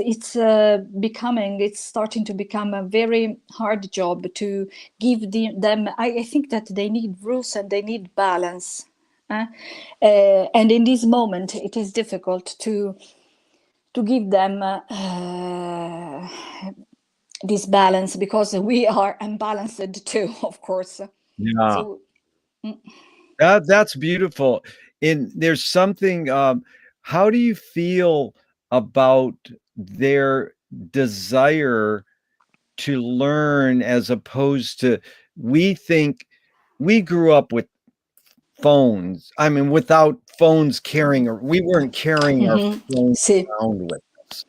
starting to become a very hard job to give them. I think that they need rules and they need balance. And in this moment, it is difficult to give them this balance because we are unbalanced too, of course. Yeah. So That's beautiful. And there's something, how do you feel about their desire to learn, as opposed to, we think, we grew up with phones. I mean, without phones carrying, or we weren't carrying our phones Sì. around with us.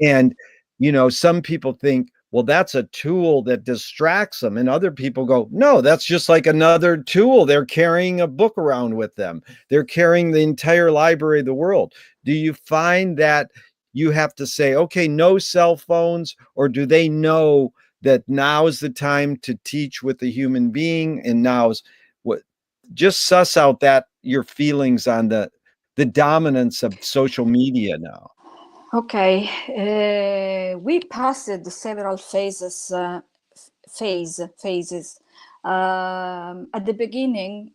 And, you know, some people think, well, that's a tool that distracts them. And other people go, no, that's just like another tool. They're carrying a book around with them. They're carrying the entire library of the world. Do you find that you have to say, okay, no cell phones, or do they know that now is the time to teach with a human being, and now's what? Just suss out that your feelings on the dominance of social media now. Okay, we passed several phases. At the beginning,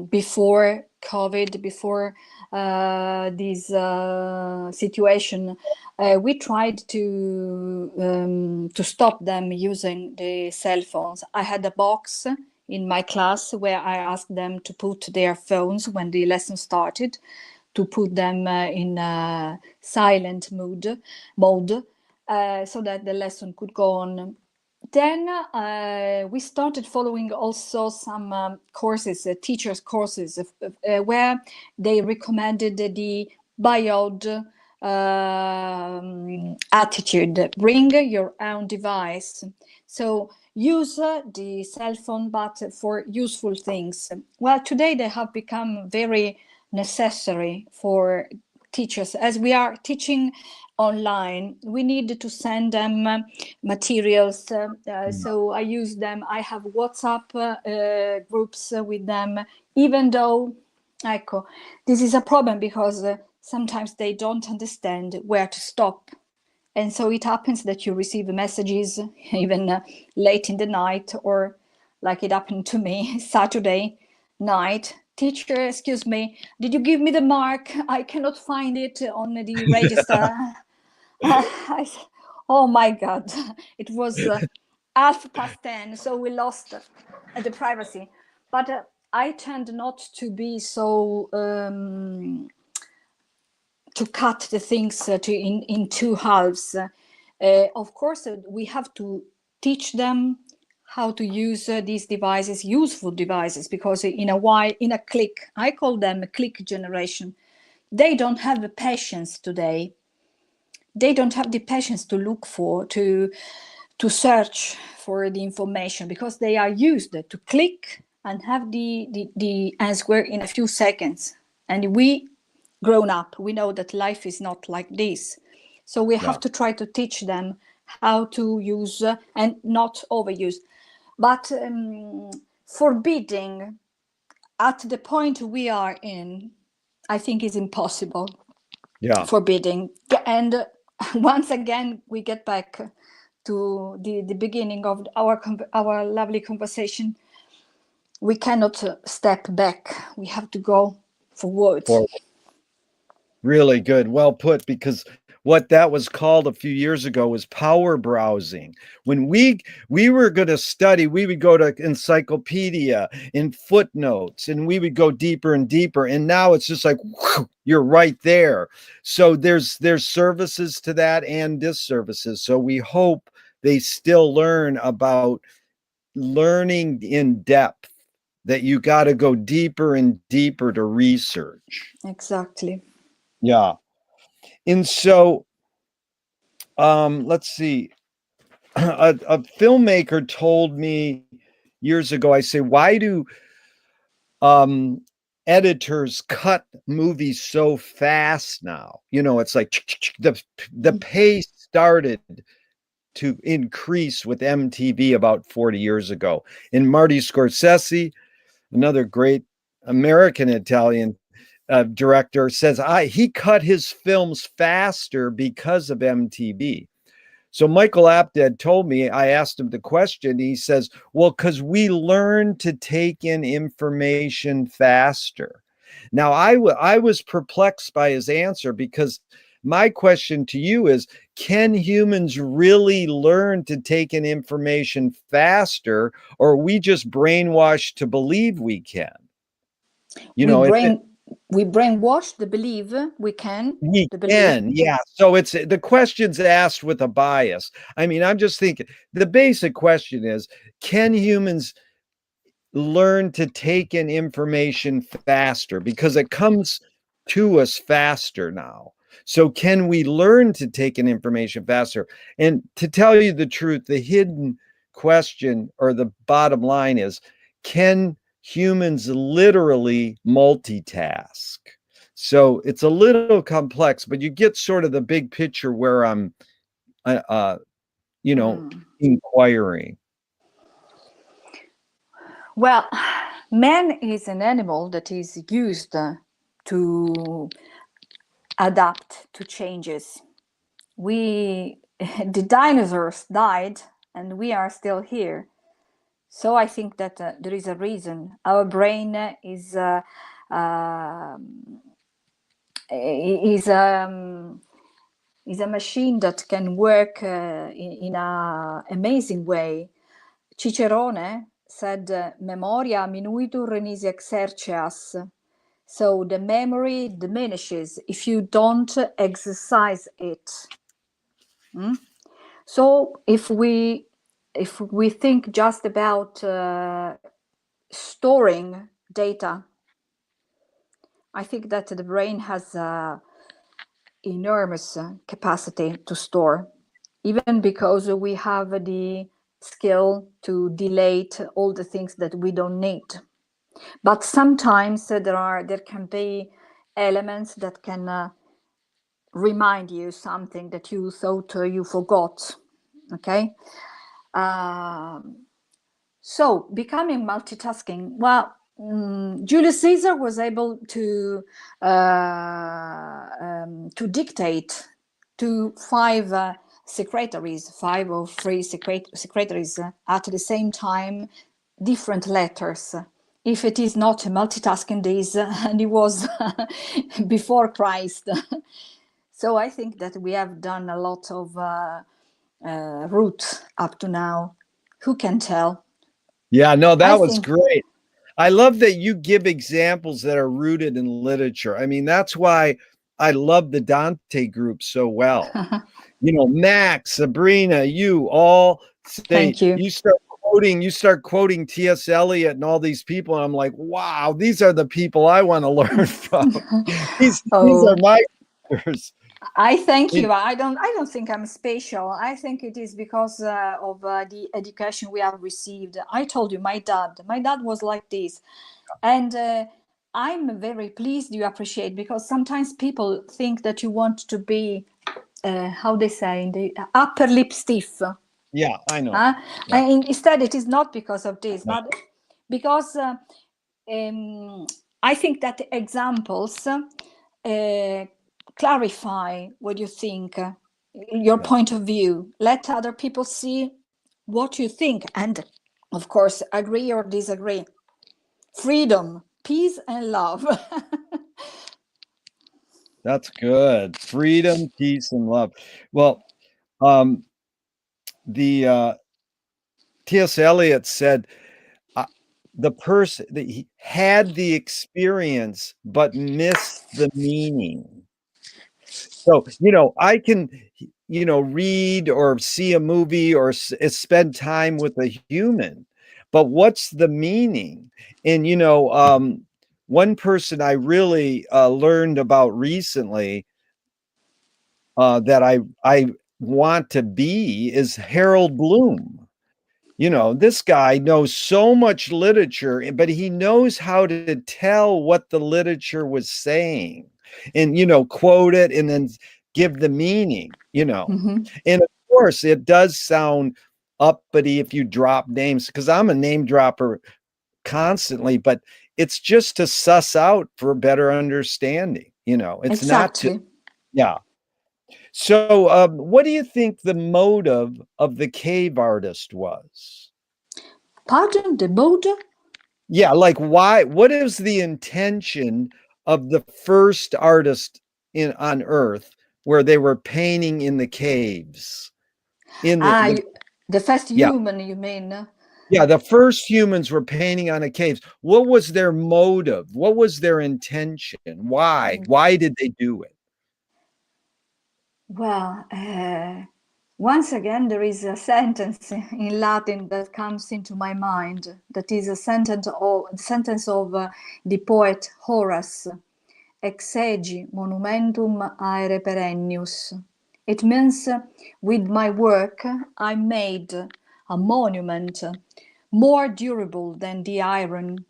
before COVID, before this situation, we tried to stop them using the cell phones. I had a box in my class where I asked them to put their phones when the lesson started, to put them in silent mode, so that the lesson could go on. Then we started following also some courses, teachers' courses, where they recommended the BIOD attitude. Bring your own device. So use the cell phone, but for useful things. Well, today they have become very necessary for teachers. As we are teaching online, we need to send them materials. So I use them. I have WhatsApp groups with them, even though, ecco, this is a problem because sometimes they don't understand where to stop. And so it happens that you receive messages even late in the night, or like it happened to me Saturday night. Teacher, excuse me, did you give me the mark? I cannot find it on the register. Oh my God, it was 10:30, so we lost the privacy. But I tend not to be so to cut the things in two halves. Of course, we have to teach them how to use these devices, useful devices, because in a click, I call them a click generation. They don't have the patience today. They don't have the patience to look for, to search for the information, because they are used to click and have the answer in a few seconds. And we grown up, we know that life is not like this. So we have to try to teach them how to use and not overuse. But forbidding at the point we are in, I think is impossible. Yeah. Forbidding. And once again, we get back to the beginning of our lovely conversation. We cannot step back. We have to go forward. Really good. Well put, because what that was called a few years ago was power browsing. When we were going to study, we would go to encyclopedia and footnotes, and we would go deeper and deeper. And now it's just like, whew, you're right there. So there's services to that and disservices. So we hope they still learn about learning in depth, that you got to go deeper and deeper to research. Exactly. Yeah. And so, let's see. A filmmaker told me years ago, I say, why do editors cut movies so fast now? You know, it's like the pace started to increase with MTV about 40 years ago. And Marty Scorsese, another great American Italian director, says he cut his films faster because of MTV. So Michael Apted told me, I asked him the question, he says, well, because we learn to take in information faster. Now, I was perplexed by his answer, because my question to you is, can humans really learn to take in information faster, or are we just brainwashed to believe we can? You know, we brainwash the belief we can. We The belief. can, yeah. So it's the question's asked with a bias. I mean, I'm just thinking the basic question is, can humans learn to take in information faster? Because it comes to us faster now. So can we learn to take in information faster? And to tell you the truth, the hidden question or the bottom line is, can humans literally multitask? So it's a little complex, but you get sort of the big picture where I'm, inquiring. Well, man is an animal that is used to adapt to changes. The dinosaurs died and we are still here. So I think that there is a reason. Our brain is a machine that can work in an amazing way. Cicerone said, "Memoria minuitur nisi exerceas." So the memory diminishes if you don't exercise it. So if we think just about storing data, I think that the brain has enormous capacity to store, even because we have the skill to delete all the things that we don't need. But sometimes there can be elements that can remind you something that you thought you forgot. Okay. So becoming multitasking, well, Julius Caesar was able to dictate to five secretaries, 5 or 3 secretaries at the same time, different letters. If it is not multitasking this, and it was before Christ. So I think that we have done a lot of route up to now. Who can tell? Yeah, no, that was great. I love that you give examples that are rooted in literature. I mean, that's why I love the Dante group so well. Max, Sabrina, you all say, Thank you. You start quoting T.S. Eliot and all these people, and I'm like, wow, these are the people I want to learn from. These are my leaders. I thank you. I don't think I'm special. I think it is because of the education we have received. I told you, my dad was like this, and I'm very pleased you appreciate, because sometimes people think that you want to be how they say, in the upper lip stiff. Yeah, I know. And instead, it is not because of this, but because I think that examples clarify what you think, your point of view. Let other people see what you think, and of course, agree or disagree. Freedom, peace, and love. That's good. Freedom, peace, and love. Well, the T.S. Eliot said the person that he had the experience but missed the meaning. So, I can, read or see a movie or spend time with a human, but what's the meaning? And, one person I really learned about recently that I want to be is Harold Bloom. This guy knows so much literature, but he knows how to tell what the literature was saying and, quote it and then give the meaning, Mm-hmm. And of course, it does sound uppity if you drop names, because I'm a name dropper constantly, but it's just to suss out for better understanding, it's Exactly. not to, yeah. So, what do you think the motive of the cave artist was? Pardon, the motive? Yeah, like why? What is the intention of the first artist on Earth, where they were painting in the caves? The first human, you mean? Yeah, the first humans were painting on a cave. What was their motive? What was their intention? Why? Why did they do it? Well, once again, there is a sentence in Latin that comes into my mind. That is a sentence of the poet Horace, "Exegi monumentum aere perennius." It means, with my work, I made a monument more durable than the iron.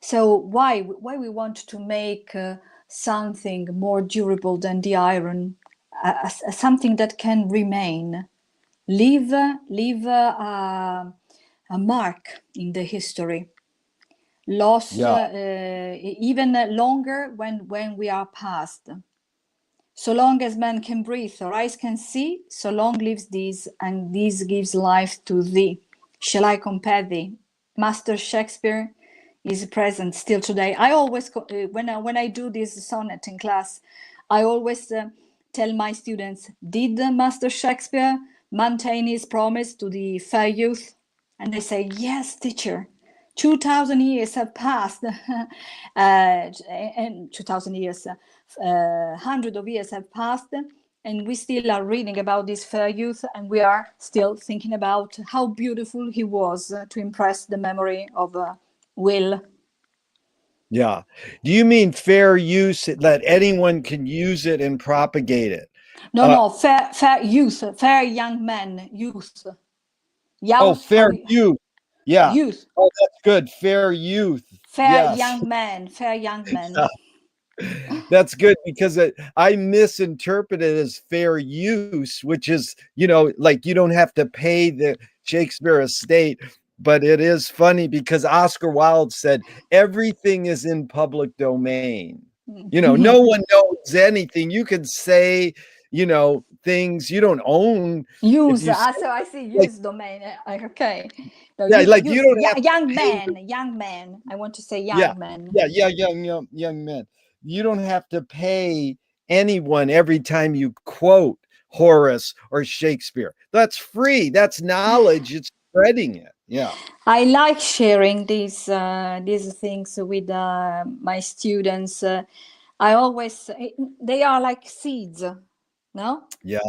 So why we want to make something more durable than the iron, something that can remain, leave a mark in the history, lost Yeah. even longer when we are past. So long as man can breathe or eyes can see, so long lives this, and this gives life to thee. Shall I compare thee? Master Shakespeare is present still today. I always, when I do this sonnet in class, I always tell my students, did Master Shakespeare maintain his promise to the fair youth? And they say, yes, teacher. 2000 years have passed, and 2000 years, hundred of years have passed, and we still are reading about this fair youth, and we are still thinking about how beautiful he was to impress the memory of Will. Yeah. Do you mean fair use, that anyone can use it and propagate it? No, no, fair youth, fair young man, youth. Oh, Youth, fair youth. Yeah. youth, Oh, that's good. Fair youth. fair Yes. young man, fair young man. That's good because I misinterpret it as fair use, which is, like you don't have to pay the Shakespeare estate. But it is funny because Oscar Wilde said everything is in public domain. No one knows anything. You can say, things you don't own. If Use, you say, so I see, like, use domain. Okay. No, yeah, like you use, don't have to young pay man, young man. I want to say yeah, young man. yeah, young men. You don't have to pay anyone every time you quote Horace or Shakespeare. That's free. That's knowledge. It's spreading it. Yeah. I like sharing these things with my students. I always, they are like seeds, no? Yeah.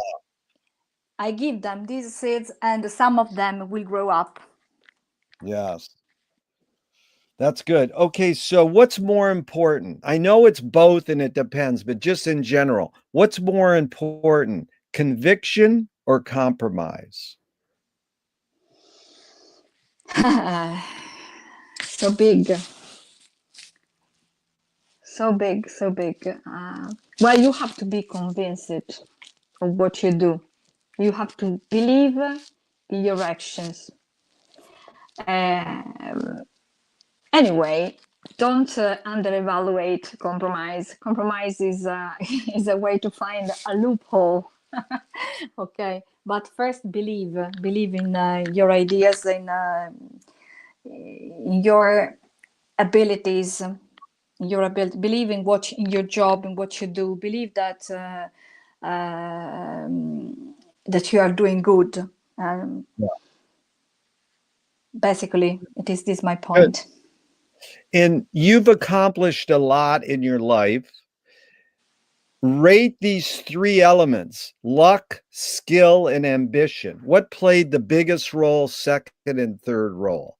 I give them these seeds, and some of them will grow up. Yes. That's good. Okay, so what's more important? I know it's both and it depends, but just in general, what's more important, conviction or compromise? So big, so big, so big. Well, you have to be convinced of what you do. You have to believe in your actions. Anyway, don't underevaluate compromise. Compromise is is a way to find a loophole. Okay, but first believe in your ideas, in your abilities, your ability. Believe in in your job and what you do. Believe that that you are doing good. Yeah. Basically, it is this my Good. point. And you've accomplished a lot in your life. Rate these three elements: luck, skill, and ambition. What played the biggest role, second and third role?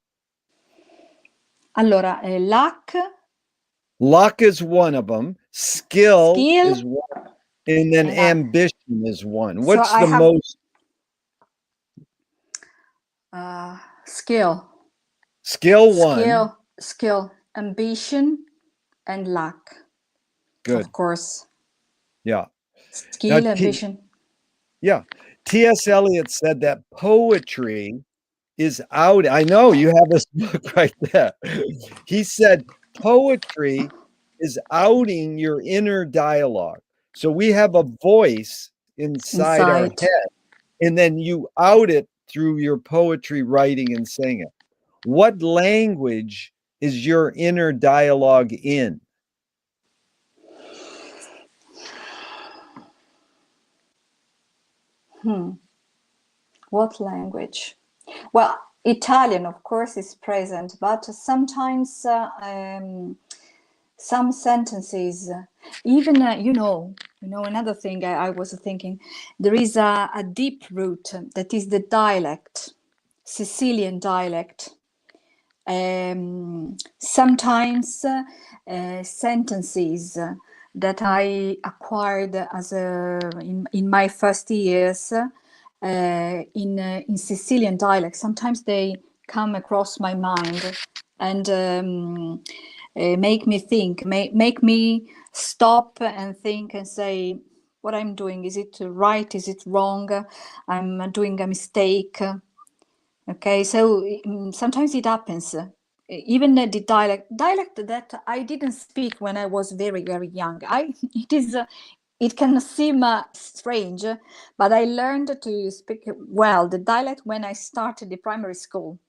Allora, luck, Luck is one of them, skill skill, is one, and then and ambition is one. so What's I the have most? skill, Skill one. skill, ambition, and luck. Good. Of course, Yeah. Now, skill, ambition. yeah. T.S. Eliot said that poetry is out. I know you have this book right there. He said poetry is outing your inner dialogue. So we have a voice inside our Inside. head, and then you out it through your poetry writing and singing. What language is your inner dialogue in? What language? Well, Italian, of course, is present, but sometimes some sentences, even another thing I was thinking, there is a deep root that is the dialect, Sicilian dialect. Sometimes sentences that I acquired as in my first years in Sicilian dialect, sometimes they come across my mind and make me think, make me stop and think and say, what I'm doing, is it right, is it wrong, I'm doing a mistake. Okay, so sometimes it happens. Even the dialect that I didn't speak when I was very, very young. It can seem strange, but I learned to speak well the dialect when I started the primary school.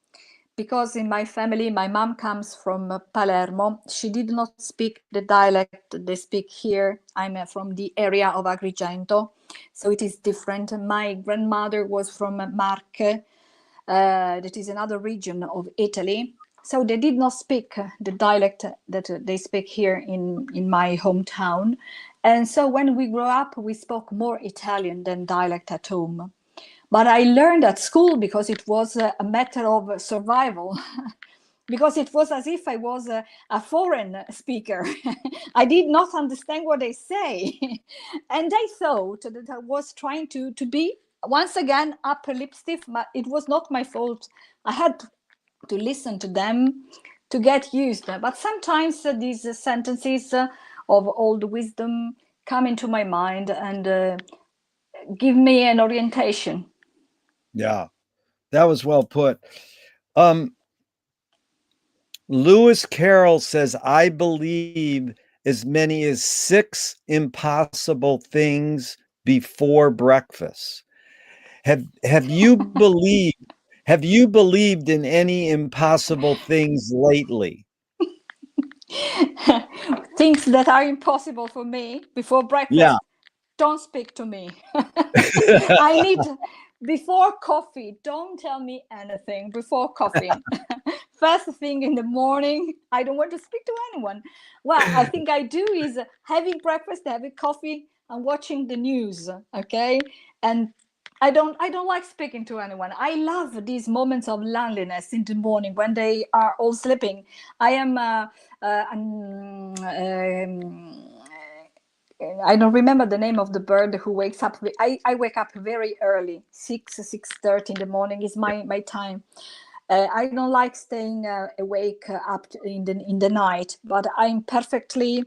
Because in my family, my mom comes from Palermo. She did not speak the dialect they speak here. I'm from the area of Agrigento, so it is different. My grandmother was from Marche, that is another region of Italy. So they did not speak the dialect that they speak here in my hometown. And so when we grew up, we spoke more Italian than dialect at home. But I learned at school because it was a matter of survival. Because it was as if I was a foreign speaker. I did not understand what they say. And I thought that I was trying to be, once again, upper lip stiff, but it was not my fault. I had to listen to them to get used. But sometimes these sentences of old wisdom come into my mind and give me an orientation. Yeah, that was well put. Lewis Carroll says, I believe as many as 6 impossible things before breakfast. Have you believed in any impossible things lately? Things that are impossible for me before Yeah. breakfast, don't speak to me. I need, before coffee, don't tell me anything before coffee. First thing in the morning, I don't want to speak to anyone. What I think I do is having breakfast, having coffee, and watching the news. Okay, and I don't like speaking to anyone. I love these moments of loneliness in the morning when they are all sleeping. I am I don't remember the name of the bird who wakes up. I wake up very early, 6:30 in the morning is my time. I don't like staying awake up in the night, but I'm perfectly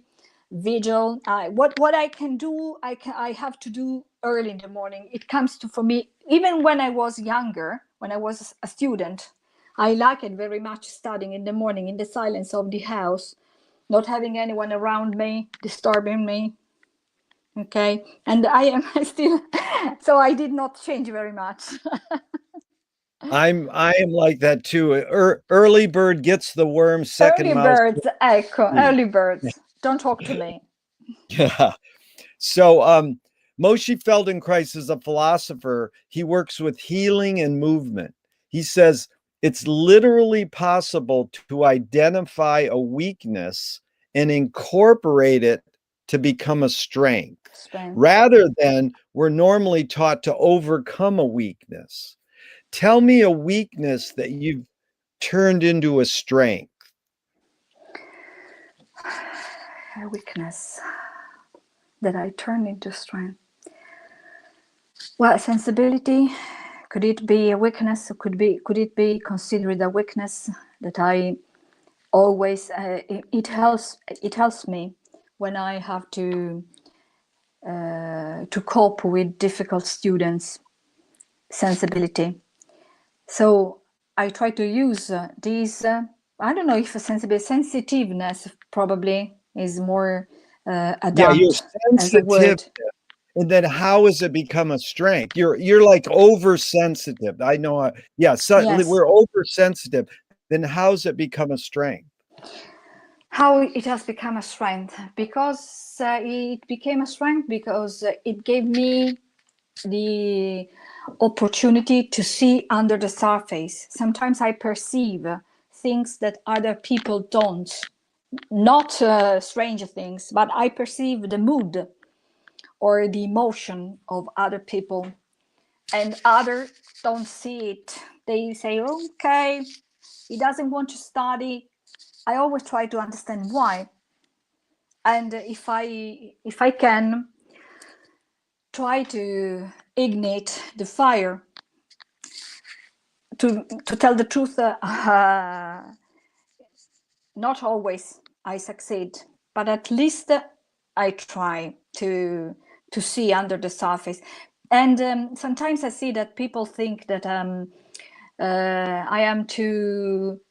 vigil. What I can do, I have to do early in the morning. It comes to for me even when I was younger, when I was a student. I like it very much studying in the morning in the silence of the house, not having anyone around me disturbing me. Okay, and I am still, so I did not change very much. I am like that too. Early bird gets the worm, second Early mouse. birds, ecco, early birds. Don't talk to me. Yeah. So Moshe Feldenkrais is a philosopher. He works with healing and movement. He says it's literally possible to identify a weakness and incorporate it to become a strength, Strength. rather than we're normally taught to overcome a weakness. Tell me a weakness that you've turned into a strength. A weakness that I turned into strength. Well, sensibility. Could it be a weakness? Could it be considered a weakness that I always? It helps me when I have to cope with difficult students. Sensibility. So I try to use these. I don't know if sensitiveness probably is more Yeah, you're adapt as a sensitive. word. And then how has it become a strength? You're like oversensitive. I know. Yeah, so Yes. we're oversensitive. Then how's it become a strength? How it has become a strength? Because it became a strength because it gave me the opportunity to see under the surface. Sometimes I perceive things that other people don't, not strange things, but I perceive the mood or the emotion of other people, and others don't see it. They say, okay, he doesn't want to study. I always try to understand why, and if I can try to ignite the fire, to tell the truth, not always I succeed, but at least I try to see under the surface. And sometimes I see that people think that I am too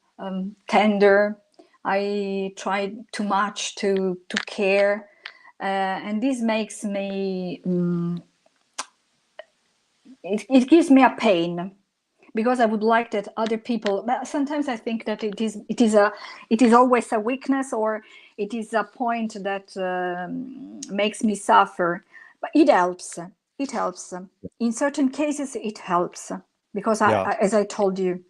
tender. I try too much to care, and this makes me. It gives me a pain, because I would like that other people. But sometimes I think that it is always a weakness, or it is a point that makes me suffer. But it helps. It helps in certain cases. It helps because as I told you,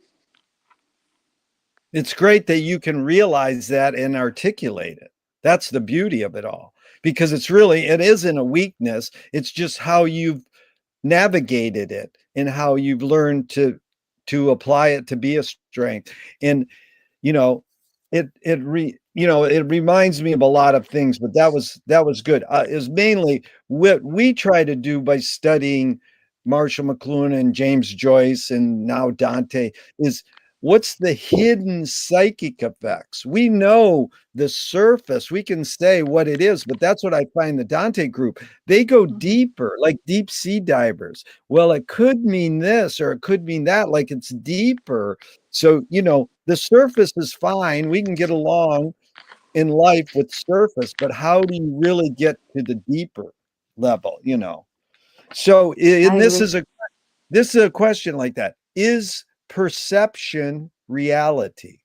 it's great that you can realize that and articulate it. That's the beauty of it all, because it isn't a weakness. It's just how you've navigated it and how you've learned to apply it to be a strength. And it reminds me of a lot of things, but that was good. Is mainly what we try to do by studying Marshall McLuhan and James Joyce and now Dante is, what's the hidden psychic effects? We know the surface, we can say what it is, but that's what I find the Dante group, they go deeper, like deep sea divers. Well, it could mean this or it could mean that, like it's deeper. So, the surface is fine. We can get along in life with surface, but how do you really get to the deeper level, So, this is a question like that. Is perception reality?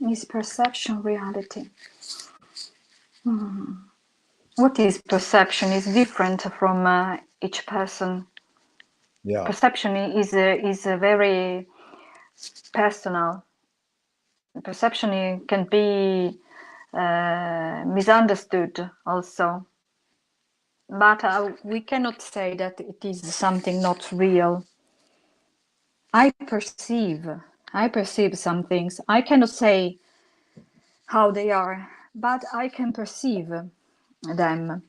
Is perception reality? What is perception? Is different from each person. Yeah. Perception is a very personal. Perception can be misunderstood also, but we cannot say that it is something not real. I perceive some things. I cannot say how they are, but I can perceive them.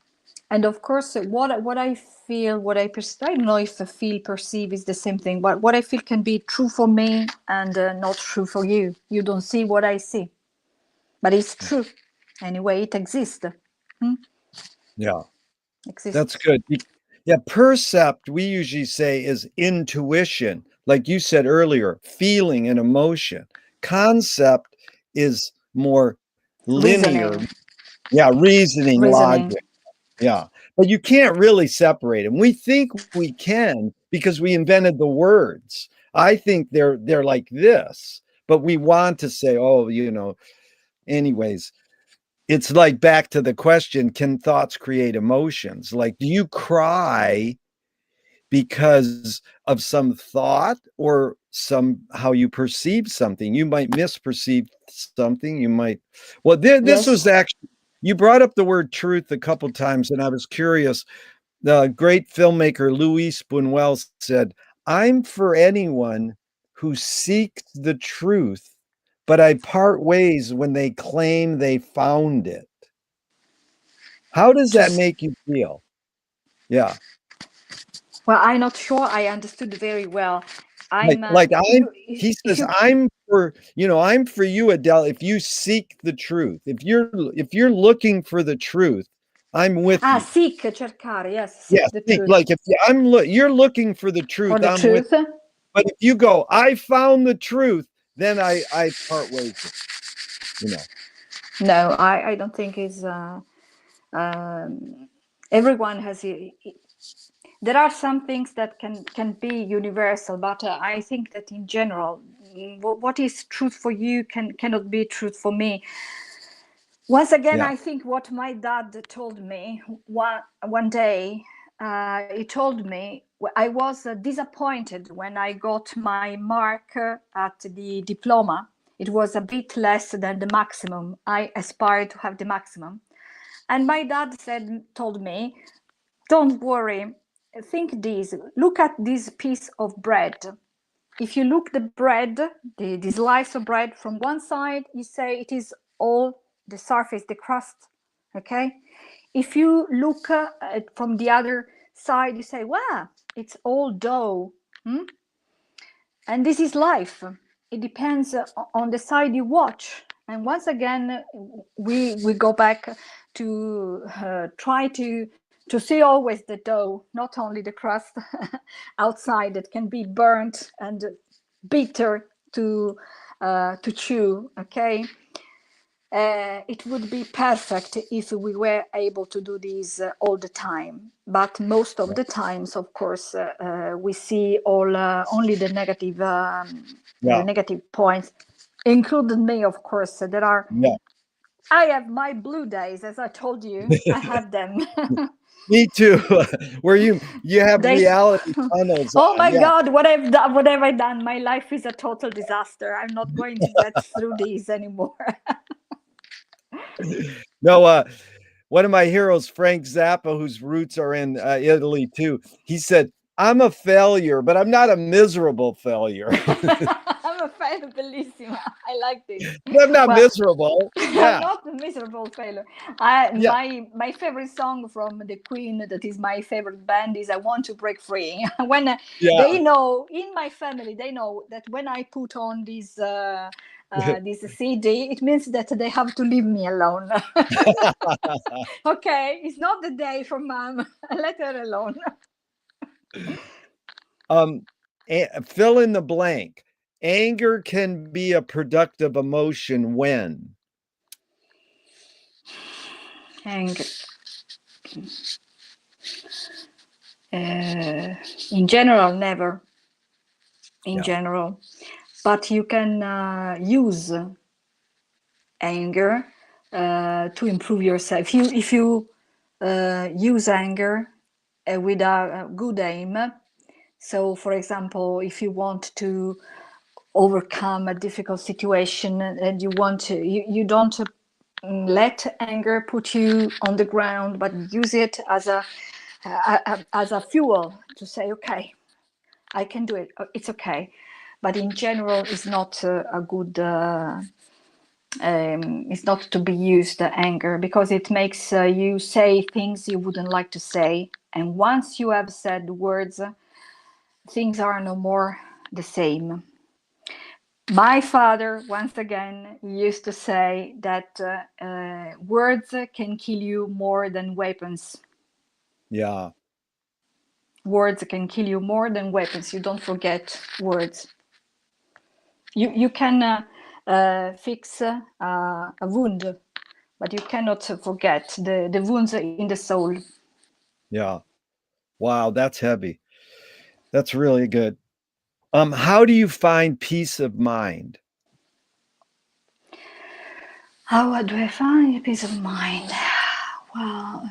And of course, what I feel, what I perceive, I don't know if feel, perceive is the same thing, but what I feel can be true for me and not true for you. You don't see what I see, but it's true. Anyway, it exists. Yeah. Exists. That's good. Yeah, percept, we usually say, is intuition. Like you said earlier, feeling and emotion. Concept is more linear. Reasoning. Yeah, reasoning, logic. Yeah. But you can't really separate them. We think we can because we invented the words. I think they're like this, but we want to say, oh, anyways, it's like back to the question, can thoughts create emotions? Like, do you cry because of some thought or how you perceive something? You might misperceive something. This was actually, you brought up the word truth a couple times, and I was curious. The great filmmaker Luis Buñuel said, I'm for anyone who seeks the truth, but I part ways when they claim they found it. How does that make you feel? Yeah. Well, I'm not sure I understood very well. He says, I'm for you, Adele, if you seek the truth. If you're looking for the truth, I'm with you. Seek, cercare, yes, Yeah, the truth. like if you're looking for the truth, For the truth. with. But if you go, I found the truth, then I part ways with you. No, I don't think it's. Everyone has. There are some things that can be universal, but I think that in general, what is truth for you cannot be truth for me. Once again, Yeah. I think what my dad told me one day, he told me I was disappointed when I got my mark at the diploma. It was a bit less than the maximum. I aspired to have the maximum. And my dad told me, don't worry, think this, look at this piece of bread. If you look the bread, the slice of bread from one side, you say it is all the surface, the crust, okay? If you look from the other side, you say, wow, it's all dough. And this is life. It depends on the side you watch. And once again, we go back to try to see always the dough, not only the crust outside that can be burnt and bitter to chew. Okay, it would be perfect if we were able to do this all the time. But most of the times, of course, we see only the negative points, including me, of course. There are. Yeah. I have my blue days, as I told you. I have them. Me too. Where you have They. reality tunnels Oh on. my Yeah. God! What have I done? My life is a total disaster. I'm not going to get through these anymore. No, one of my heroes, Frank Zappa, whose roots are in Italy too, he said, I'm a failure, but I'm not a miserable failure. I'm a failure, bellissima. I like this. But I'm not Well, miserable. I'm Yeah. not a miserable failure. Yeah. My favorite song from the Queen, that is my favorite band, is "I Want to Break Free." When Yeah. they know in my family, they know that when I put on this CD, it means that they have to leave me alone. Okay, it's not the day for mom. Let her alone. Fill in the blank. Anger can be a productive emotion when. And in general, never. In general, but you can use anger to improve yourself. If you use anger with a good aim. So, for example, if you want to overcome a difficult situation and you want to, you don't let anger put you on the ground, but use it as a fuel to say, okay, I can do it. It's okay. But in general, it's not a good. It's not to be used anger, because it makes you say things you wouldn't like to say, and once you have said words, things are no more the same. My father, once again, used to say that words can kill you more than weapons. Yeah. Words can kill you more than weapons. You don't forget words. You can fix a wound, but you cannot forget the wounds in the soul. Yeah. Wow, that's heavy. That's really good. How do you find peace of mind? How do I find peace of mind? Well,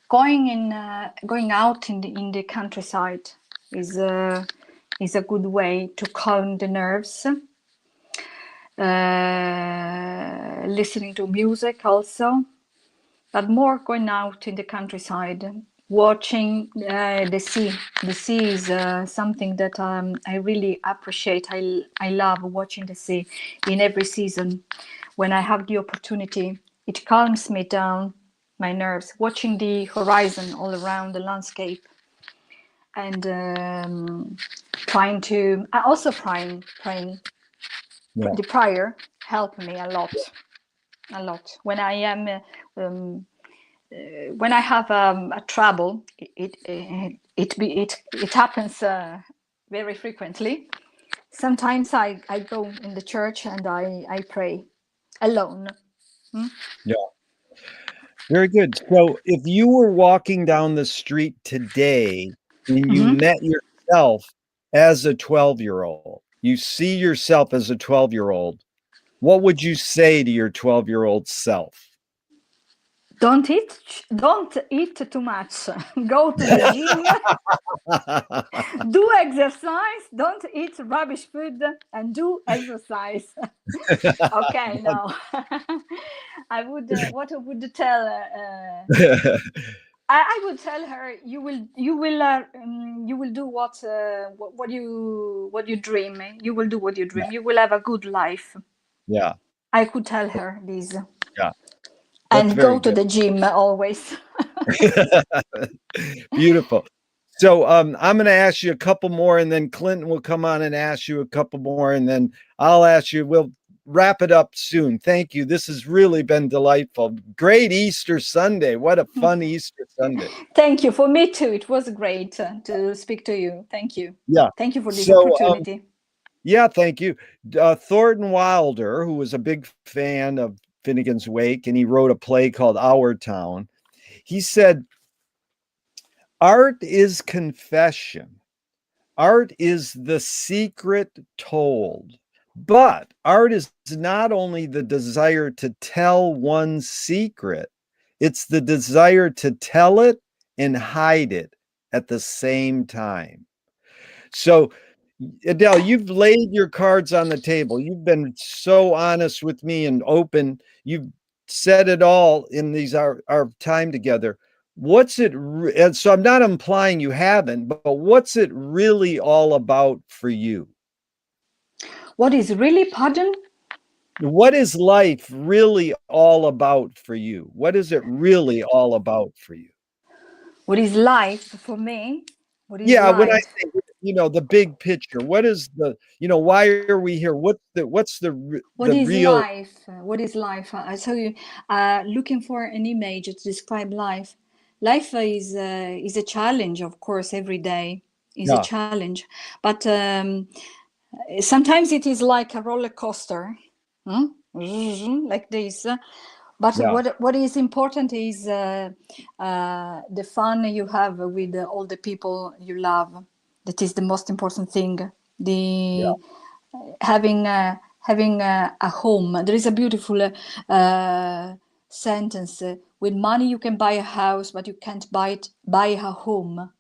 going out in the countryside is a good way to calm the nerves. Listening to music also, but more going out in the countryside, watching the sea. The sea is something that I really appreciate. I love watching the sea in every season. When I have the opportunity, it calms me down, my nerves, watching the horizon all around the landscape, and praying. Yeah. The prayer helped me a lot. When I am when I have a trouble, it happens very frequently. Sometimes I go in the church and I pray alone. Yeah. Very good. So if you were walking down the street today and you met yourself as a 12-year-old, you see yourself as a 12-year-old, what would you say to your 12-year-old self? Don't eat too much. Go to the gym, do exercise, don't eat rubbish food, and do exercise. Okay, no. I would what I would tell I would tell her, you will do what you dream. You will do what you dream. You will have a good life. Yeah. I could tell her this. Yeah. That's And very go to good. the gym always. Beautiful. So I'm going to ask you a couple more, and then Clinton will come on and ask you a couple more, and then I'll ask you. We'll wrap it up soon. Thank you. This has really been delightful. Great Easter Sunday. What a fun Easter Sunday. Thank you. For me too. It was great to speak to you. Thank you. Yeah. Thank you for this opportunity. Yeah, thank you. Thornton Wilder, who was a big fan of Finnegan's Wake, and he wrote a play called Our Town. He said, art is confession. Art is the secret told. But art is not only the desire to tell one's secret, it's the desire to tell it and hide it at the same time. So, Adele, you've laid your cards on the table. You've been so honest with me and open. You've said it all in these our time together. What's it? And so I'm not implying you haven't, but what's it really all about for you? What is really, pardon? What is life really all about for you? What is it really all about for you? What is life for me? What is Yeah, when I life? say, the big picture, what is the, why are we here? What's the What is real? life? What is life? I tell you, looking for an image to describe life. Life is a challenge, of course. Every day is a Yeah. challenge, but sometimes it is like a roller coaster, like this. But Yeah. what is important is the fun you have with all the people you love. That is the most important thing. The having a home. There is a beautiful sentence. With money you can buy a house, but you can't buy a home.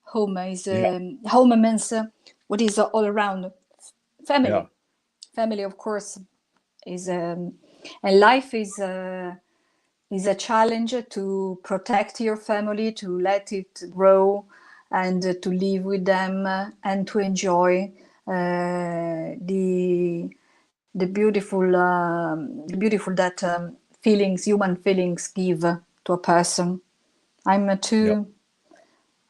Home means what is all around. Family. Family, of course, is and life is a challenge to protect your family, to let it grow, and to live with them, and to enjoy the beautiful that human feelings give to a person. I'm too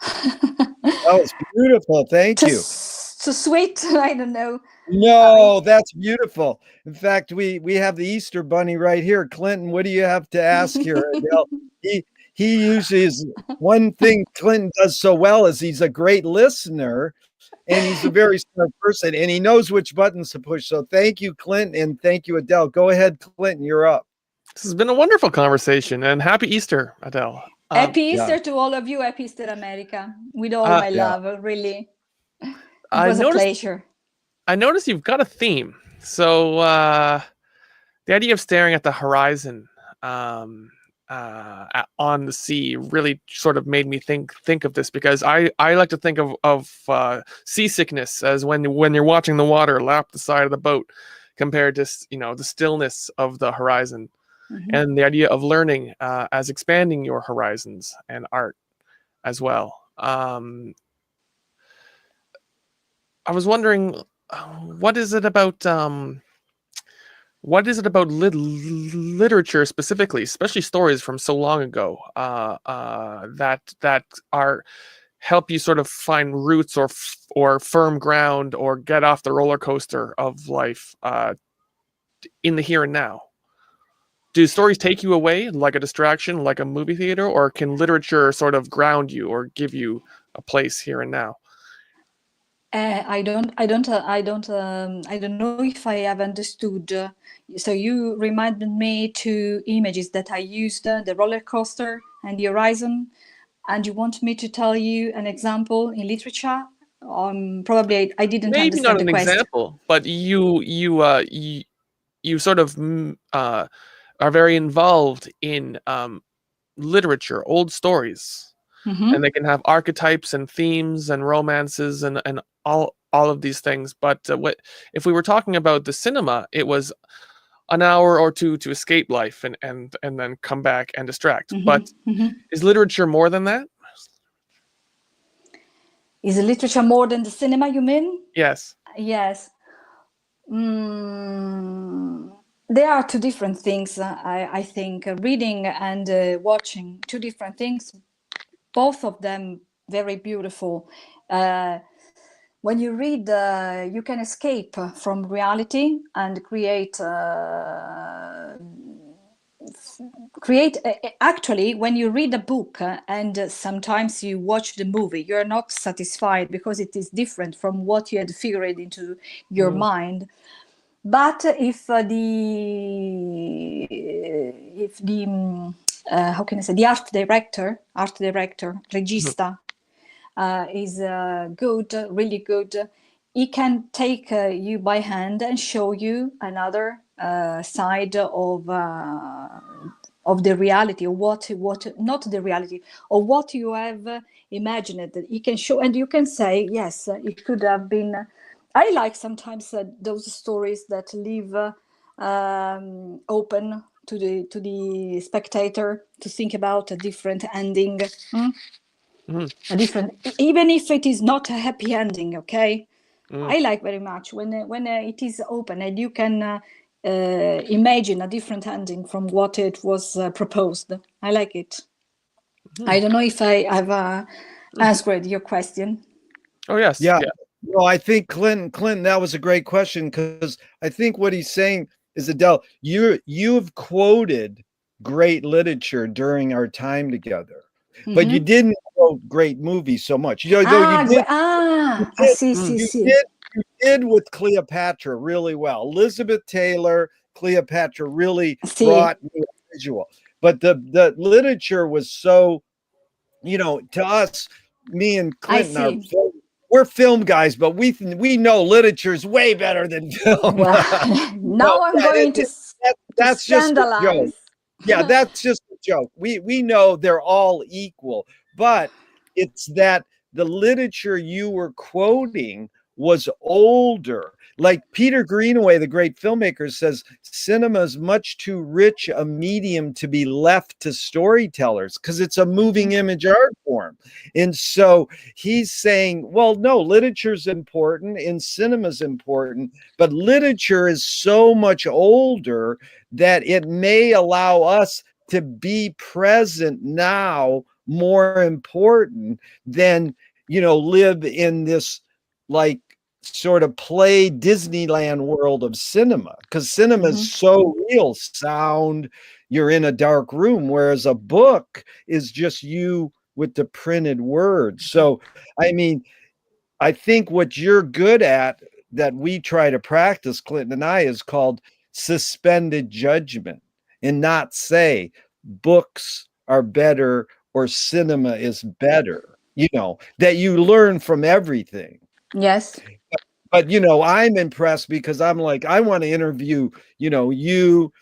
That was beautiful. Thank you. too sweet. I don't know. No, that's beautiful. In fact, we have the Easter Bunny right here. Clinton, what do you have to ask here, Adele? He usually is one thing Clinton does so well is he's a great listener, and he's a very smart person, and he knows which buttons to push. So thank you, Clinton, and thank you, Adele. Go ahead, Clinton, you're up. This has been a wonderful conversation, and happy Easter, Adele. Happy Easter to all of you. Happy Easter, America. With all my love, really. It was a pleasure. I noticed you've got a theme. So the idea of staring at the horizon on the sea really sort of made me think of this, because I like to think of seasickness as when you're watching the water lap the side of the boat, compared to the stillness of the horizon. Mm-hmm. And the idea of learning as expanding your horizons, and art as well. I was wondering, what is it about literature specifically, especially stories from so long ago, that are help you sort of find roots or firm ground, or get off the roller coaster of life in the here and now? Do stories take you away like a distraction, like a movie theater, or can literature sort of ground you or give you a place here and now? I don't know if I have understood. So you reminded me to images that I used, the roller coaster and the horizon, and you want me to tell you an example in literature Probably I didn't Maybe not understand the an question. example, but you sort of are very involved in literature, old stories, Mhm. and they can have archetypes and themes and romances and all of these things. But if we were talking about the cinema, it was an hour or two to escape life and then come back and distract. But is literature more than that? Is literature more than the cinema, you mean? Yes. Yes. There are two different things, I think. Reading and watching, two different things. Both of them very beautiful. When you read, you can escape from reality and create actually, when you read a book and sometimes you watch the movie, you're not satisfied because it is different from what you had figured into your mind. But if the how can I say, the art director, regista, is good, really good, he can take you by hand and show you another side of the reality, or what not the reality, or what you have imagined. That he can show, and you can say, yes, it could have been. I like sometimes those stories that leave open to the spectator to think about a different ending. A different, even if it is not a happy ending. Okay, I like very much when it is open and you can imagine a different ending from what it was proposed. I like it. I don't know if I have answered your question. Oh yes. Yeah. Well, I think Clinton, that was a great question, because I think what he's saying is, Adele, you've quoted great literature during our time together, but you didn't quote great movies so much. You know, though you did. You did with Cleopatra really well. Elizabeth Taylor, Cleopatra really brought me a visual. But the literature was so, to us, me and Clinton we're film guys, but we know literature is way better than film. Well, now I'm going to that's just a joke. scandalize. Yeah, that's just a joke. We know they're all equal, but it's that the literature you were quoting was older. Like Peter Greenaway, the great filmmaker, says cinema is much too rich a medium to be left to storytellers because it's a moving image art form. And so he's saying, well, no, literature's important and cinema's important, but literature is so much older that it may allow us to be present now more important than, live in this like sort of play Disneyland world of cinema, because cinema is so real. Sound, you're in a dark room, whereas a book is just you with the printed words. So, I mean, I think what you're good at that we try to practice, Clinton and I, is called suspended judgment, and not say books are better or cinema is better, that you learn from everything. Yes. But, I'm impressed because I'm like, I want to interview, you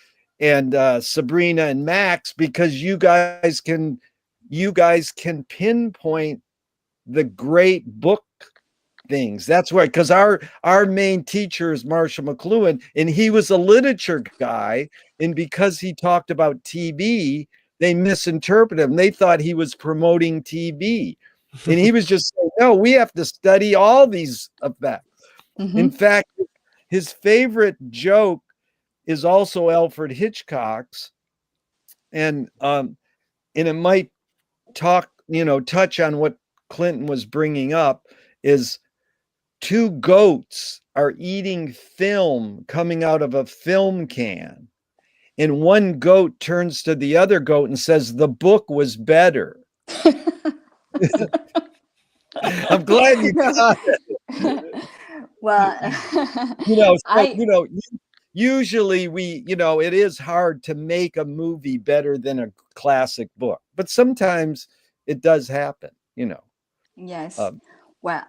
and Sabrina and Max, because you guys can pinpoint the great book things. That's right, because our main teacher is Marshall McLuhan, and he was a literature guy, and because he talked about TV, they misinterpreted him. They thought he was promoting TV, and he was just saying, no, we have to study all these effects. In fact, his favorite joke is also Alfred Hitchcock's, and it might touch on what Clinton was bringing up, is two goats are eating film coming out of a film can, and one goat turns to the other goat and says, the book was better. I'm glad you got it. Well, usually it is hard to make a movie better than a classic book, but sometimes it does happen. Yes. Well,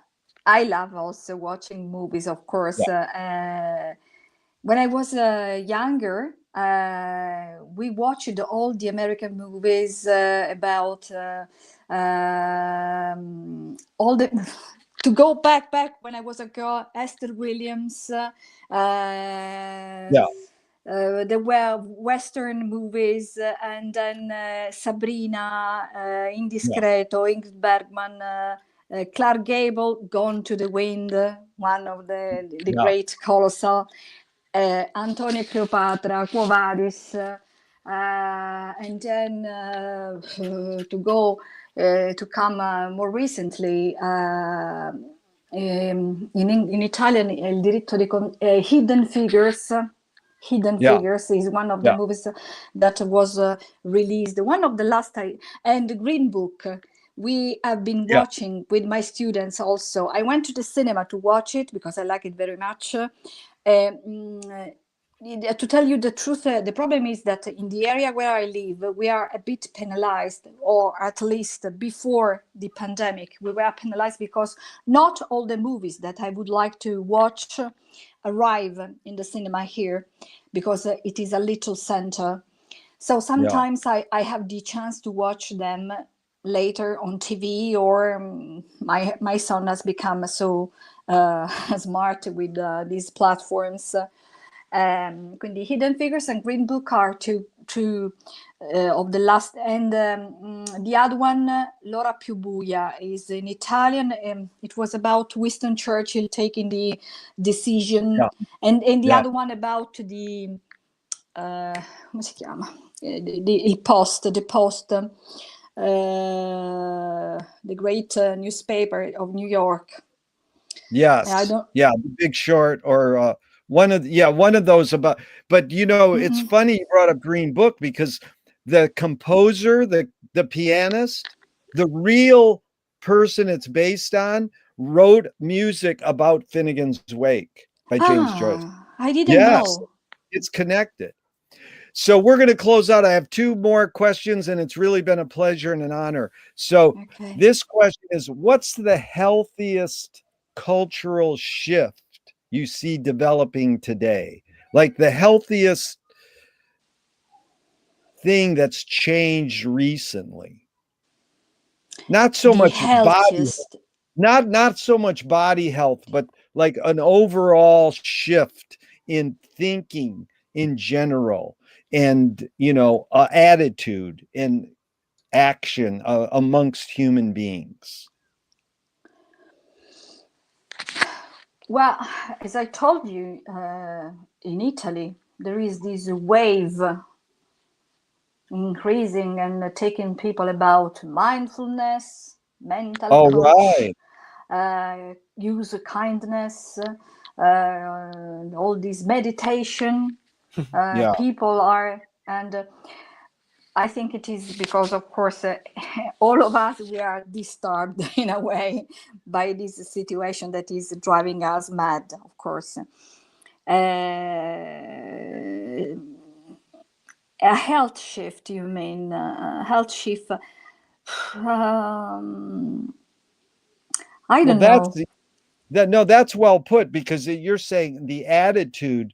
I love also watching movies, of course. When I was younger, we watched all the American movies about all the. To go back when I was a girl, Esther Williams. There were Western movies, and then Sabrina, Indiscreto, Ingrid Bergman, Clark Gable, Gone to the Wind, one of the great colossal, Antonio Cleopatra, Quo Vadis, and then to come more recently in Italian, Il diritto di Hidden Figures. Hidden Figures is one of the movies that was released. One of the last, and the Green Book. We have been watching with my students also. I went to the cinema to watch it because I like it very much. To tell you the truth, the problem is that in the area where I live, we are a bit penalized, or at least before the pandemic, we were penalized because not all the movies that I would like to watch arrive in the cinema here, because it is a little center. So sometimes I have the chance to watch them later on TV, or my son has become so smart with these platforms. Quindi Hidden Figures and Green Book are two of the last, and the other one, L'ora più buia, is in Italian. It was about Winston Churchill taking the decision, and the other one about the come si chiama? Il Post, the great newspaper of New York. Yes, The Big Short, or one of those about. But it's funny you brought up Green Book, because the composer, the pianist, the real person it's based on, wrote music about Finnegan's Wake by James Joyce. I didn't know. It's connected. So we're going to close out. I have two more questions, and it's really been a pleasure and an honor. So this question is, what's the healthiest cultural shift you see developing today? Like the healthiest thing that's changed recently? Not so much body, not so much body health, but like an overall shift in thinking in general, and attitude and action amongst human beings. Well, as I told you, in Italy, there is this wave increasing and taking people about mindfulness, mental coach, use of kindness, all this meditation. People are, and I think it is because, of course, all of us, we are disturbed in a way by this situation that is driving us mad, of course. A health shift, you mean? Health shift? I don't know. That's well put, because you're saying the attitude,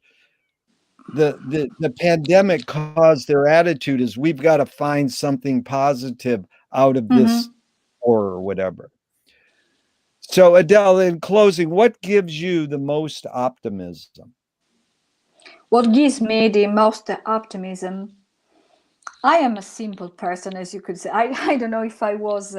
the pandemic caused their attitude is, we've got to find something positive out of this horror or whatever. So Adele, in closing, what gives you the most optimism? What gives me the most optimism? I am a simple person, as you could say. I don't know if I was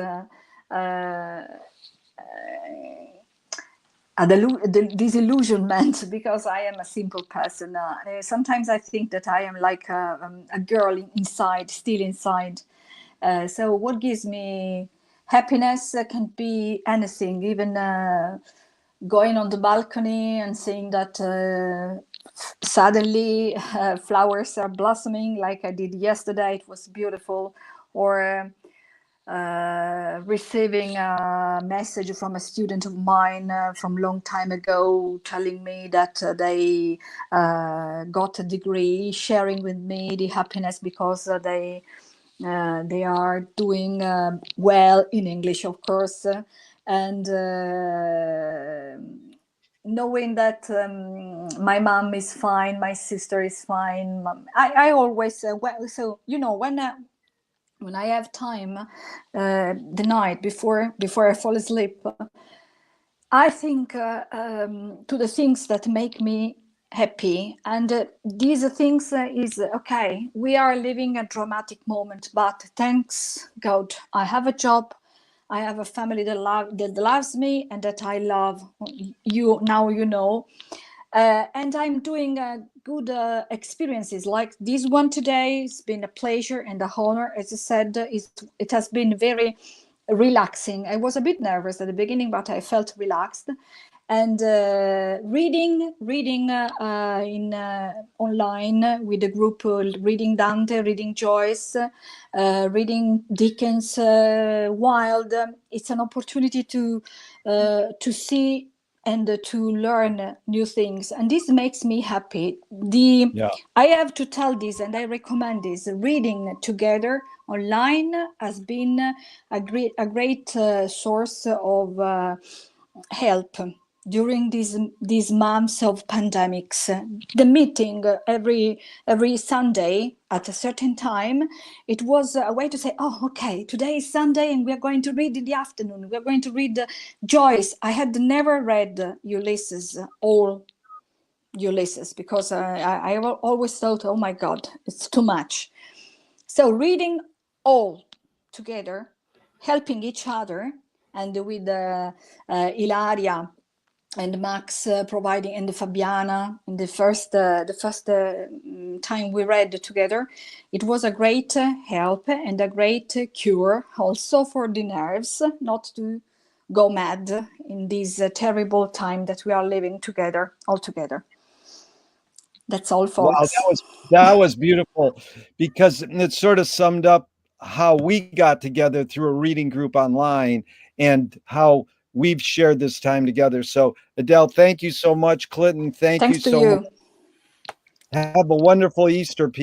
disillusionment, because I am a simple person. Sometimes I think that I am like a girl inside, still inside. So what gives me happiness can be anything, even going on the balcony and seeing that suddenly flowers are blossoming, like I did yesterday. It was beautiful. Or receiving a message from a student of mine from a long time ago, telling me that they got a degree, sharing with me the happiness because they are doing well in English, of course, and knowing that my mom is fine, my sister is fine. I always so when I have time the night before I fall asleep, I think to the things that make me happy, and these things is okay. We are living a dramatic moment, but thanks God, I have a job, I have a family that loves me, and that I love. You now you know, and I'm doing good experiences like this one today. It's been a pleasure and a honor. As I said, it has been very relaxing. I was a bit nervous at the beginning, but I felt relaxed. And reading in online with the group, reading Dante, reading Joyce, reading Dickens, Wilde. It's an opportunity to see and to learn new things, and this makes me happy. I have to tell this, and I recommend this. Reading together online has been a great source of help during these months of pandemics. The meeting every Sunday at a certain time, it was a way to say, oh, okay, today is Sunday and we are going to read in the afternoon. We are going to read Joyce. I had never read Ulysses, all Ulysses, because I always thought, oh my God, it's too much. So reading all together, helping each other, and with Ilaria and Max providing, and Fabiana in the first time we read together, it was a great help and a great cure also for the nerves, not to go mad in this terrible time that we are living together, all together. That's all, folks. Wow, that was beautiful, because it sort of summed up how we got together through a reading group online and how we've shared this time together. So Adele, thank you so much. Clinton, thank you so much. Have a wonderful Easter, people.